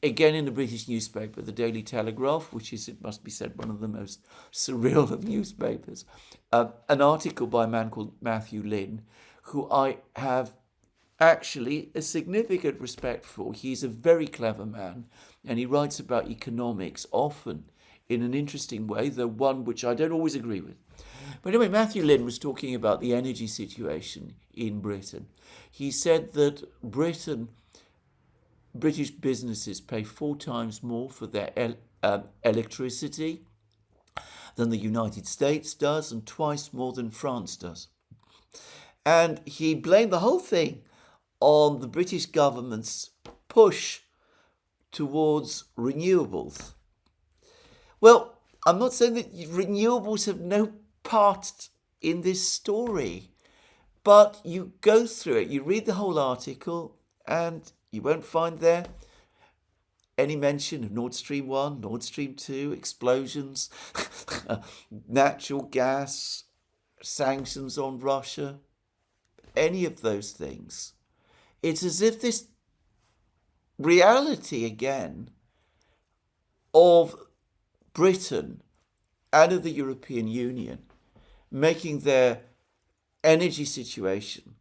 Speaker 1: again in a British newspaper, the Daily Telegraph, which is, it must be said, one of the most surreal of newspapers, an article by a man called Matthew Lynn, who I have actually a significant respect for. He's a very clever man, and he writes about economics often in an interesting way, though one which I don't always agree with. But anyway, Matthew Lynn was talking about the energy situation in Britain. He said that British businesses pay 4 times more for their electricity than the United States does, and twice more than France does. And he blamed the whole thing on the British government's push towards renewables. Well, I'm not saying that renewables have no part in this story, but you go through it, you read the whole article, and you won't find there any mention of Nord Stream 1, Nord Stream 2, explosions, natural gas, sanctions on Russia. any of those things, it's as if this reality again of Britain and of the European Union making their energy situation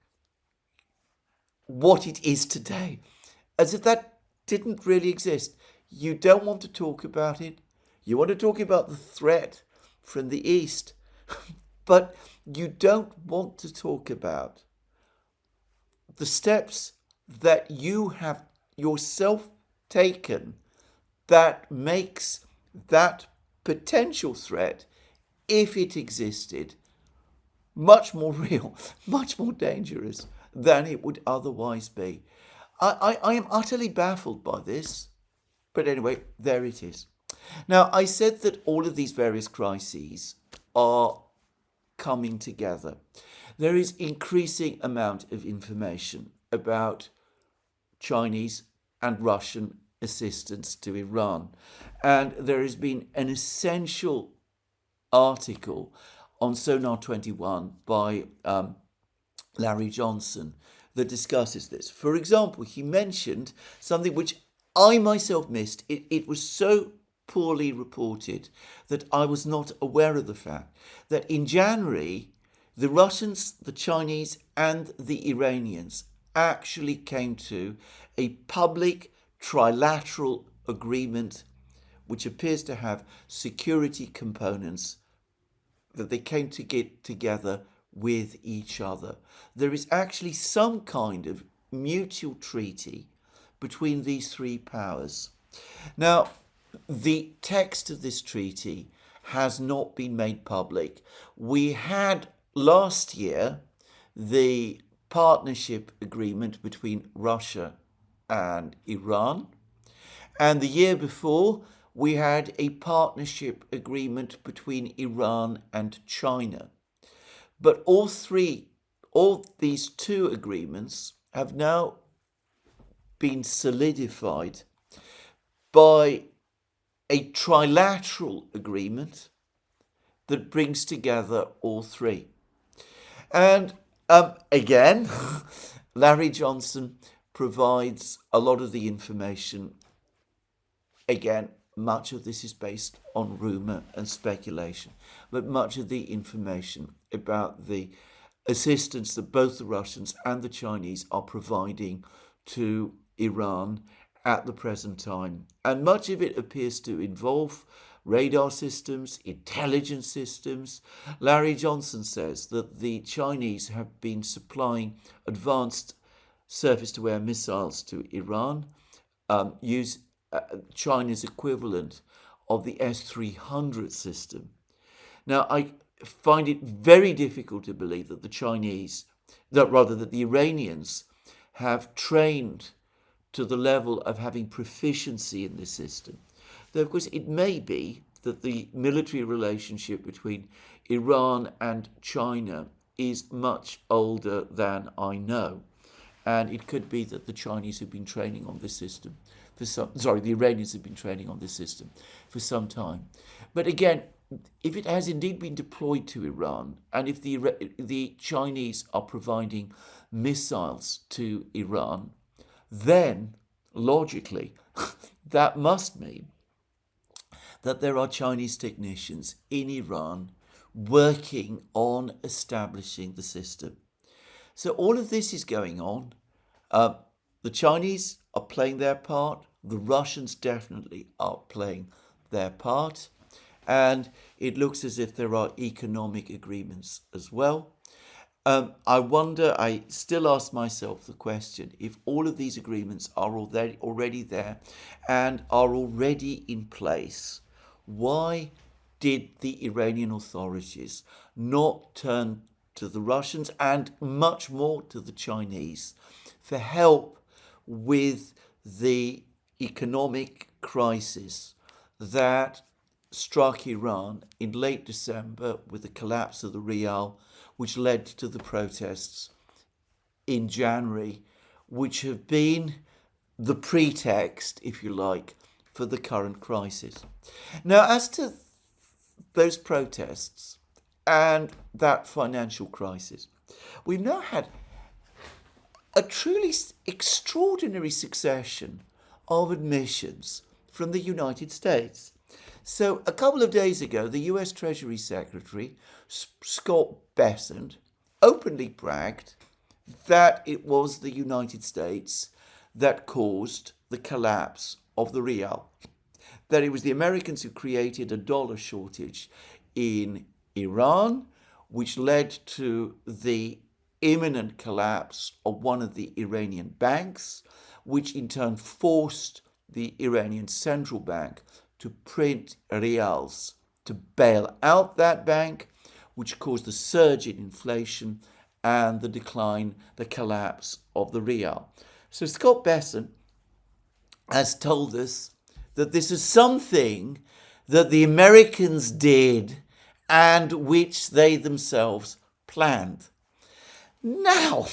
Speaker 1: what it is today, as if that didn't really exist. You don't want to talk about it. You want to talk about the threat from the East, but you don't want to talk about the steps that you have yourself taken that makes that potential threat, if it existed, much more real, much more dangerous than it would otherwise be. I am utterly baffled by this. But anyway, there it is. Now, I said that all of these various crises are coming together. There is increasing amount of information about Chinese and Russian assistance to Iran. And there has been an essential article on Sonar 21 by Larry Johnson that discusses this. For example, he mentioned something which I myself missed. It was so poorly reported that I was not aware of the fact that in January, the Russians, the Chinese, and the Iranians actually came to a public trilateral agreement which appears to have security components that they came to get together with each other. There is actually some kind of mutual treaty between these three powers. Now, the text of this treaty has not been made public. We had last year the partnership agreement between Russia and Iran, and the year before we had a partnership agreement between Iran and China. But all these two agreements have now been solidified by a trilateral agreement that brings together all three. And again, Larry Johnson provides a lot of the information. Again, much of this is based on rumour and speculation, but much of the information about the assistance that both the Russians and the Chinese are providing to Iran at the present time. And much of it appears to involve radar systems, intelligence systems. Larry Johnson says that the Chinese have been supplying advanced surface-to-air missiles to Iran, use China's equivalent of the S-300 system. Now, I find it very difficult to believe that that the Iranians have trained to the level of having proficiency in this system. Though, of course, it may be that the military relationship between Iran and China is much older than I know. And it could be that the Chinese have been training on this system the Iranians have been training on this system for some time. But again, if it has indeed been deployed to Iran, and if the Chinese are providing missiles to Iran, then logically that must mean that there are Chinese technicians in Iran working on establishing the system. So all of this is going on. The Chinese are playing their part. The Russians definitely are playing their part. And it looks as if there are economic agreements as well. I still ask myself the question, if all of these agreements are already there and are already in place, why did the Iranian authorities not turn to the Russians and much more to the Chinese for help with the economic crisis that struck Iran in late December with the collapse of the rial, which led to the protests in January, which have been the pretext, if you like, for the current crisis. Now, as to those protests and that financial crisis, we've now had a truly extraordinary succession of admissions from the United States. So a couple of days ago, the US Treasury Secretary, Scott Bessent, openly bragged that it was the United States that caused the collapse of the real, that it was the Americans who created a dollar shortage in Iran, which led to the imminent collapse of one of the Iranian banks, which in turn forced the Iranian central bank to print reals to bail out that bank, which caused the surge in inflation and the decline, the collapse of the real. So Scott Bessent has told us that this is something that the Americans did and which they themselves planned. Now,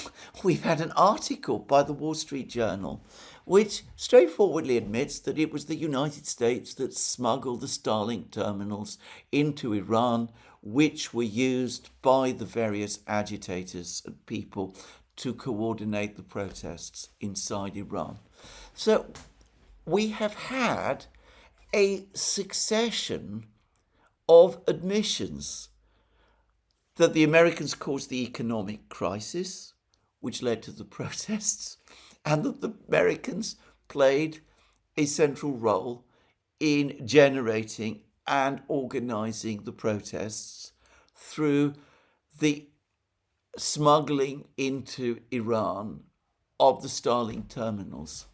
Speaker 1: we've had an article by the Wall Street Journal which straightforwardly admits that it was the United States that smuggled the Starlink terminals into Iran, which were used by the various agitators and people to coordinate the protests inside Iran. So we have had a succession of admissions that the Americans caused the economic crisis, which led to the protests, and that the Americans played a central role in generating and organizing the protests through the smuggling into Iran of the Starlink terminals.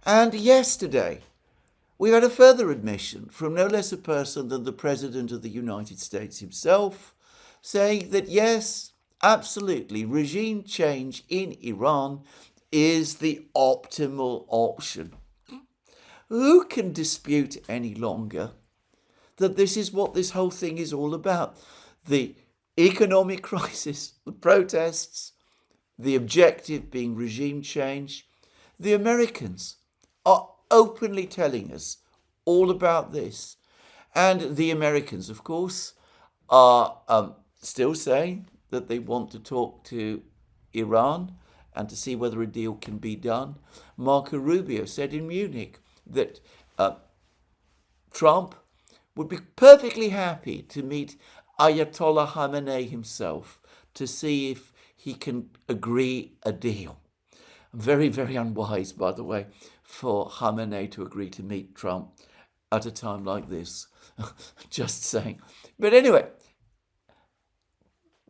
Speaker 1: And yesterday, we had a further admission from no less a person than the President of the United States himself, saying that yes, absolutely, regime change in Iran is the optimal option. Who can dispute any longer that this is what this whole thing is all about? The economic crisis, the protests, the objective being regime change. The Americans are openly telling us all about this. And the Americans, of course, are still saying that they want to talk to Iran and to see whether a deal can be done. Marco Rubio said in Munich that Trump would be perfectly happy to meet Ayatollah Khamenei himself to see if he can agree a deal. Very, very unwise, by the way, for Khamenei to agree to meet Trump at a time like this. Just saying. But anyway,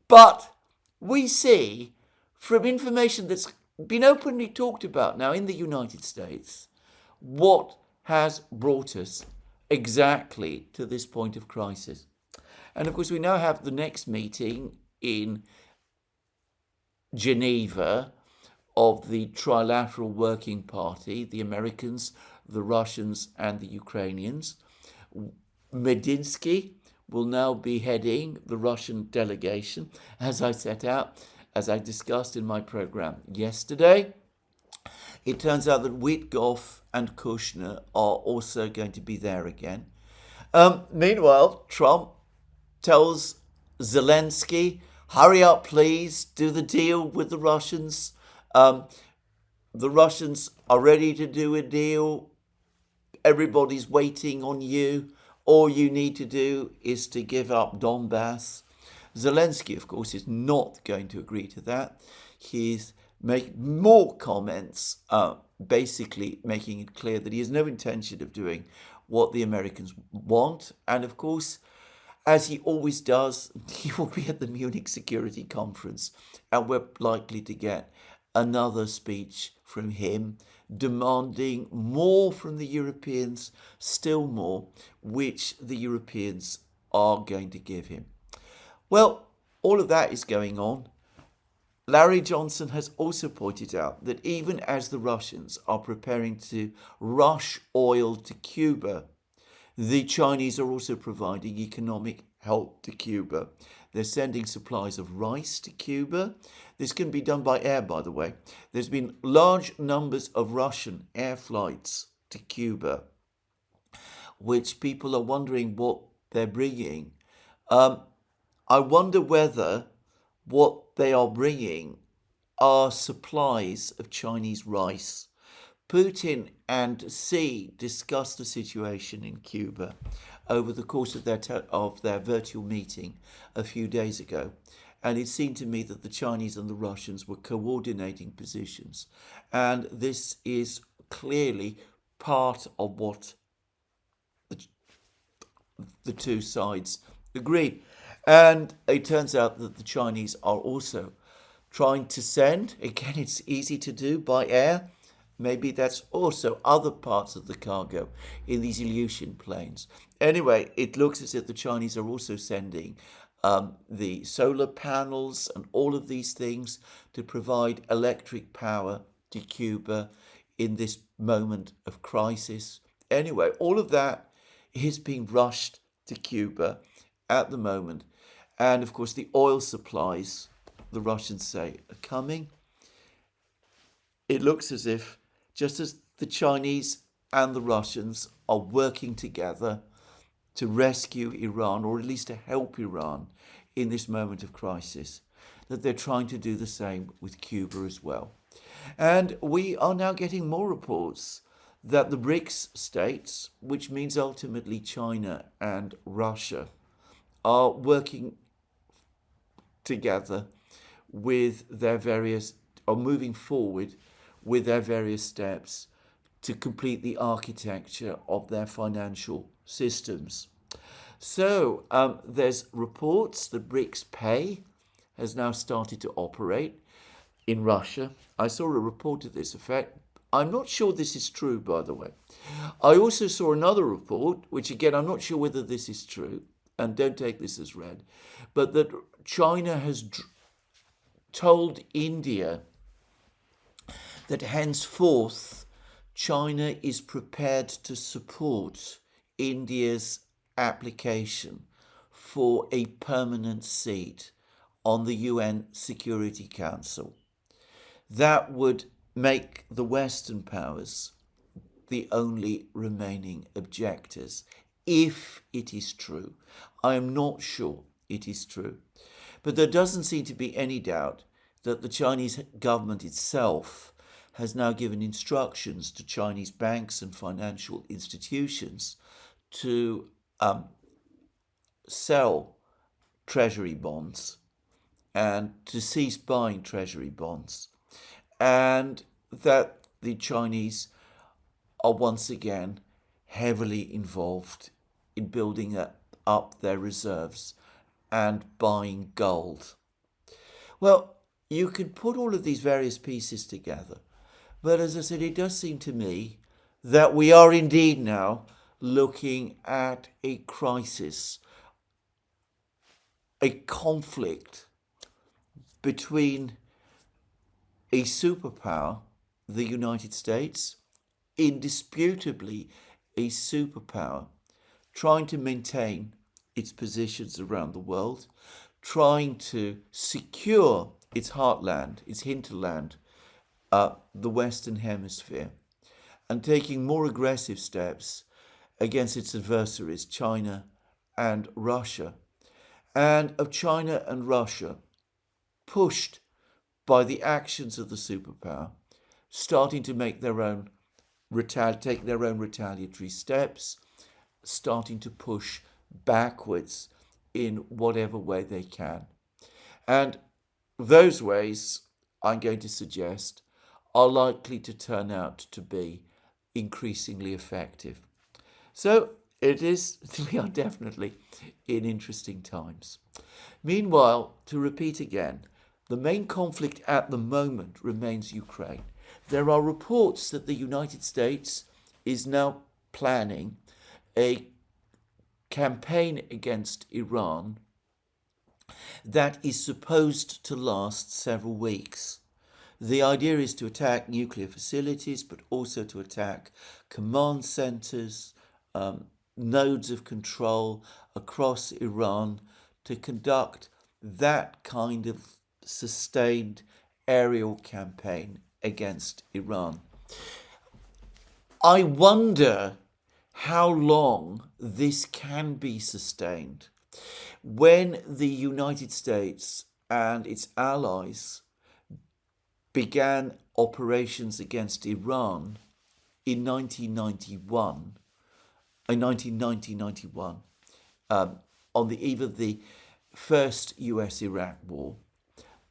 Speaker 1: but we see from information that's been openly talked about now in the United States what has brought us exactly to this point of crisis. And of course, we now have the next meeting in Geneva of the Trilateral Working Party, the Americans, the Russians, and the Ukrainians. Medinsky will now be heading the Russian delegation, as I set out, as I discussed in my program yesterday. It turns out that Witkoff and Kushner are also going to be there again. Meanwhile, Trump tells Zelensky, hurry up, please, do the deal with the Russians. The Russians are ready to do a deal. Everybody's waiting on you. All you need to do is to give up Donbass. Zelensky, of course, is not going to agree to that. He's making more comments, basically making it clear that he has no intention of doing what the Americans want. And of course, as he always does, he will be at the Munich Security Conference, and we're likely to get another speech from him demanding more from the Europeans, still more, which the Europeans are going to give him. Well, all of that is going on. Larry Johnson has also pointed out that even as the Russians are preparing to rush oil to Cuba, the Chinese are also providing economic help to Cuba. They're sending supplies of rice to Cuba. This can be done by air, by the way. There's been large numbers of Russian air flights to Cuba, which people are wondering what they're bringing. I wonder whether what they are bringing are supplies of Chinese rice. Putin and Xi discussed the situation in Cuba over the course of their virtual meeting a few days ago, and it seemed to me that the Chinese and the Russians were coordinating positions, and this is clearly part of what the two sides agreed. And it turns out that the Chinese are also trying to send, again, it's easy to do by air. Maybe that's also other parts of the cargo in these Aleutian plains. Anyway, it looks as if the Chinese are also sending the solar panels and all of these things to provide electric power to Cuba in this moment of crisis. Anyway, all of that is being rushed to Cuba at the moment. And of course, the oil supplies, the Russians say, are coming. It looks as if, just as the Chinese and the Russians are working together to rescue Iran, or at least to help Iran in this moment of crisis, that they're trying to do the same with Cuba as well. And we are now getting more reports that the BRICS states, which means ultimately China and Russia, are working together with their various, or moving forward with their various steps to complete the architecture of their financial systems. So there's reports that BRICS Pay has now started to operate in Russia. I saw a report to this effect. I'm not sure this is true, by the way. I also saw another report, which again, I'm not sure whether this is true, and don't take this as read, but that China has told India that henceforth China is prepared to support India's application for a permanent seat on the UN Security Council. That would make the Western powers the only remaining objectors, if it is true. I am not sure it is true. But there doesn't seem to be any doubt that the Chinese government itself has now given instructions to Chinese banks and financial institutions to sell treasury bonds and to cease buying treasury bonds, and that the Chinese are once again heavily involved in building up their reserves and buying gold. Well, you can put all of these various pieces together, but as I said, it does seem to me that we are indeed now looking at a crisis, a conflict between a superpower, the United States, indisputably a superpower, trying to maintain its positions around the world, trying to secure its heartland, its hinterland, the Western Hemisphere, and taking more aggressive steps against its adversaries, China and Russia. And of China and Russia, pushed by the actions of the superpower, starting to make their own take their own retaliatory steps, starting to push backwards in whatever way they can. And those ways, I'm going to suggest, are likely to turn out to be increasingly effective. So we are definitely in interesting times. Meanwhile, to repeat again, the main conflict at the moment remains Ukraine. There are reports that the United States is now planning a campaign against Iran that is supposed to last several weeks. The idea is to attack nuclear facilities, but also to attack command centers, nodes of control across Iran, to conduct that kind of sustained aerial campaign against Iran. I wonder how long this can be sustained when the United States and its allies began operations against Iran in 1990-91, on the eve of the first US-Iraq war.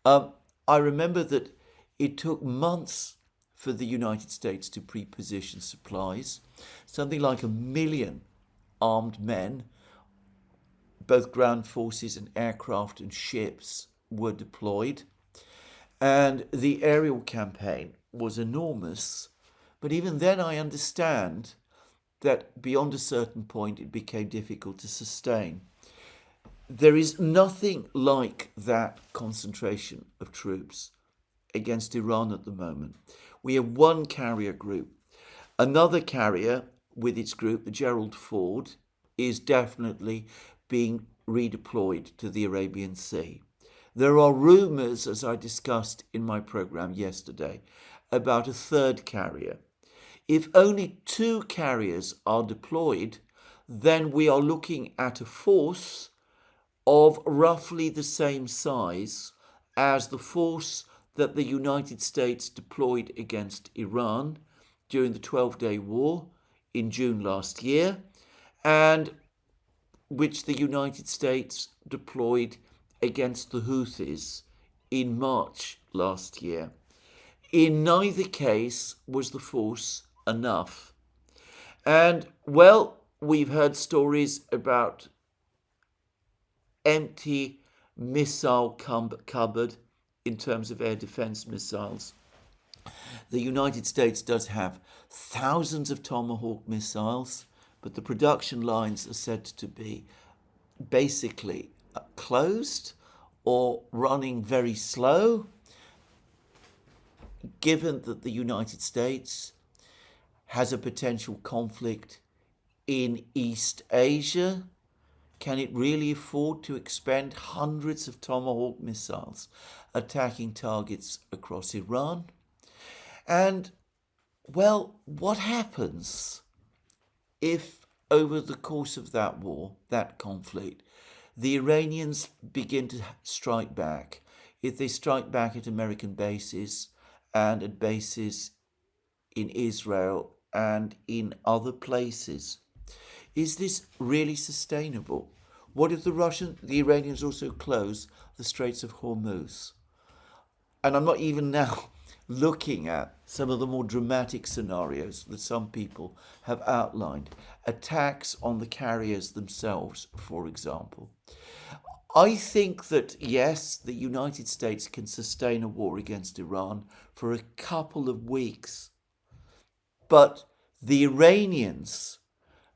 Speaker 1: I remember that it took months for the United States to pre-position supplies. Something like 1 million armed men, both ground forces and aircraft and ships, were deployed. And the aerial campaign was enormous. But even then, I understand that beyond a certain point, it became difficult to sustain. There is nothing like that concentration of troops against Iran at the moment. We have one carrier group. Another carrier with its group, the Gerald Ford, is definitely being redeployed to the Arabian Sea. There are rumours, as I discussed in my programme yesterday, about a third carrier. If only 2 carriers are deployed, then we are looking at a force of roughly the same size as the force that the United States deployed against Iran during the 12-day war in June last year, and which the United States deployed against the Houthis in March last year. In neither case was the force enough. And, well, we've heard stories about empty missile cupboard in terms of air defense missiles. The United States does have thousands of Tomahawk missiles, but the production lines are said to be basically closed or running very slow, given that the United States has a potential conflict in East Asia. Can it really afford to expend hundreds of Tomahawk missiles attacking targets across Iran? And, well, what happens if over the course of that war, that conflict, the Iranians begin to strike back? If they strike back at American bases and at bases in Israel and in other places, is this really sustainable? What if the Iranians also close the Straits of Hormuz? And I'm not even now looking at some of the more dramatic scenarios that some people have outlined. Attacks on the carriers themselves, for example. I think that, yes, the United States can sustain a war against Iran for a couple of weeks. But the Iranians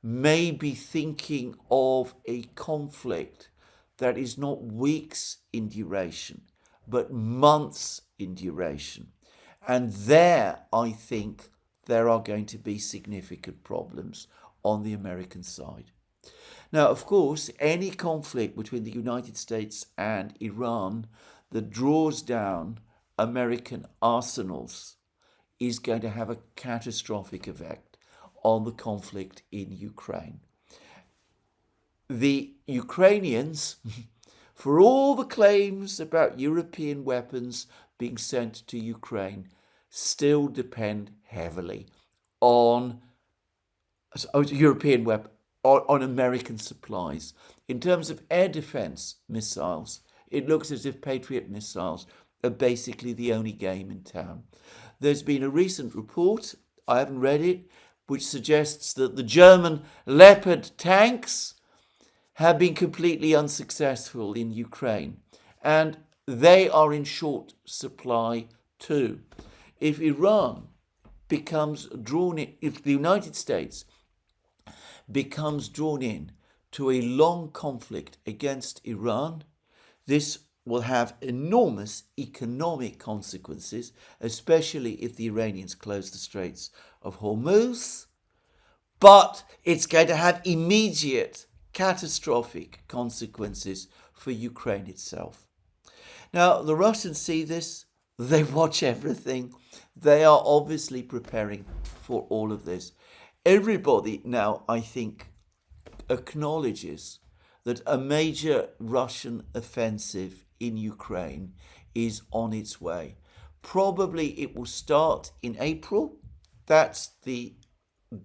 Speaker 1: may be thinking of a conflict that is not weeks in duration, but months in duration. And there, I think, there are going to be significant problems on the American side. Now, of course, any conflict between the United States and Iran that draws down American arsenals is going to have a catastrophic effect on the conflict in Ukraine. The Ukrainians, for all the claims about European weapons being sent to Ukraine, still depend heavily on European weapons, on American supplies. In terms of air defense missiles, it looks as if Patriot missiles are basically the only game in town. There's been a recent report, I haven't read it, which suggests that the German Leopard tanks have been completely unsuccessful in Ukraine, and they are in short supply too. If Iran becomes drawn in, if the United States becomes drawn in to a long conflict against Iran, this will have enormous economic consequences, especially if the Iranians close the Straits of Hormuz, but it's going to have immediate catastrophic consequences for Ukraine itself. Now, the Russians see this, they watch everything, they are obviously preparing for all of this. Everybody now, I think, acknowledges that a major Russian offensive in Ukraine is on its way. Probably it will start in April. That's the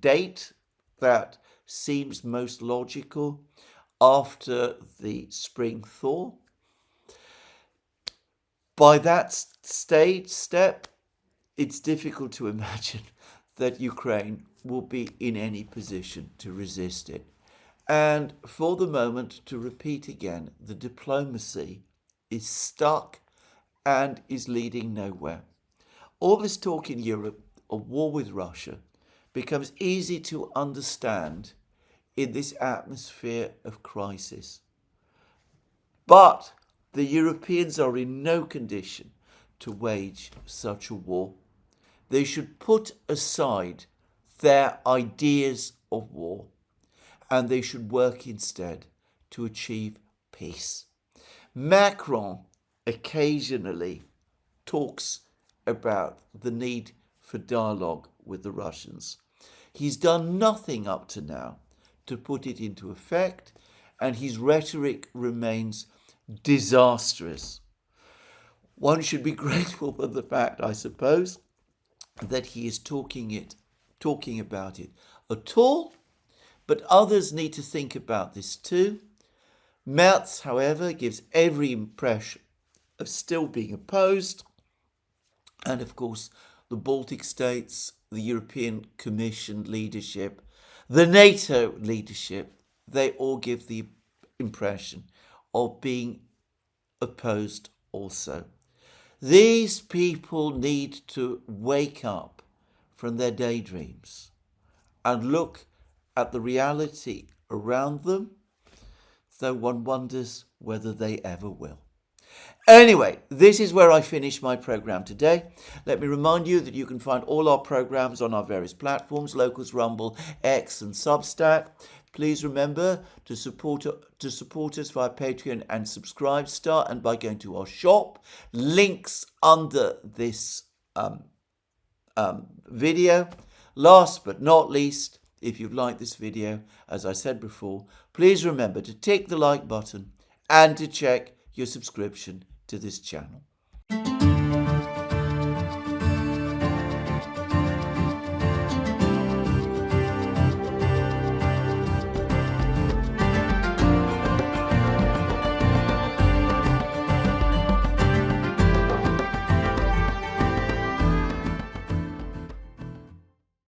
Speaker 1: date that seems most logical after the spring thaw. By that step, it's difficult to imagine that Ukraine will be in any position to resist it. And for the moment, to repeat again, the diplomacy is stuck and is leading nowhere. All this talk in Europe of war with Russia becomes easy to understand in this atmosphere of crisis. But the Europeans are in no condition to wage such a war. They should put aside their ideas of war and they should work instead to achieve peace. Macron occasionally talks about the need for dialogue with the Russians. He's done nothing up to now to put it into effect, and his rhetoric remains disastrous. One should be grateful for the fact, I suppose, that he is talking about it at all, but others need to think about this too. Merz, however, gives every impression of still being opposed, and of course the Baltic states, the European Commission leadership, the NATO leadership, they all give the impression of being opposed also. These people need to wake up from their daydreams and look at the reality around them, though one wonders whether they ever will. Anyway, this is where I finish my program today. Let me remind you that you can find all our programs on our various platforms, Locals, Rumble, X and Substack. Please remember to support us via Patreon and Subscribestar and by going to our shop. Links under this video. Last but not least, if you've liked this video, as I said before, please remember to tick the like button and to check your subscription to this channel.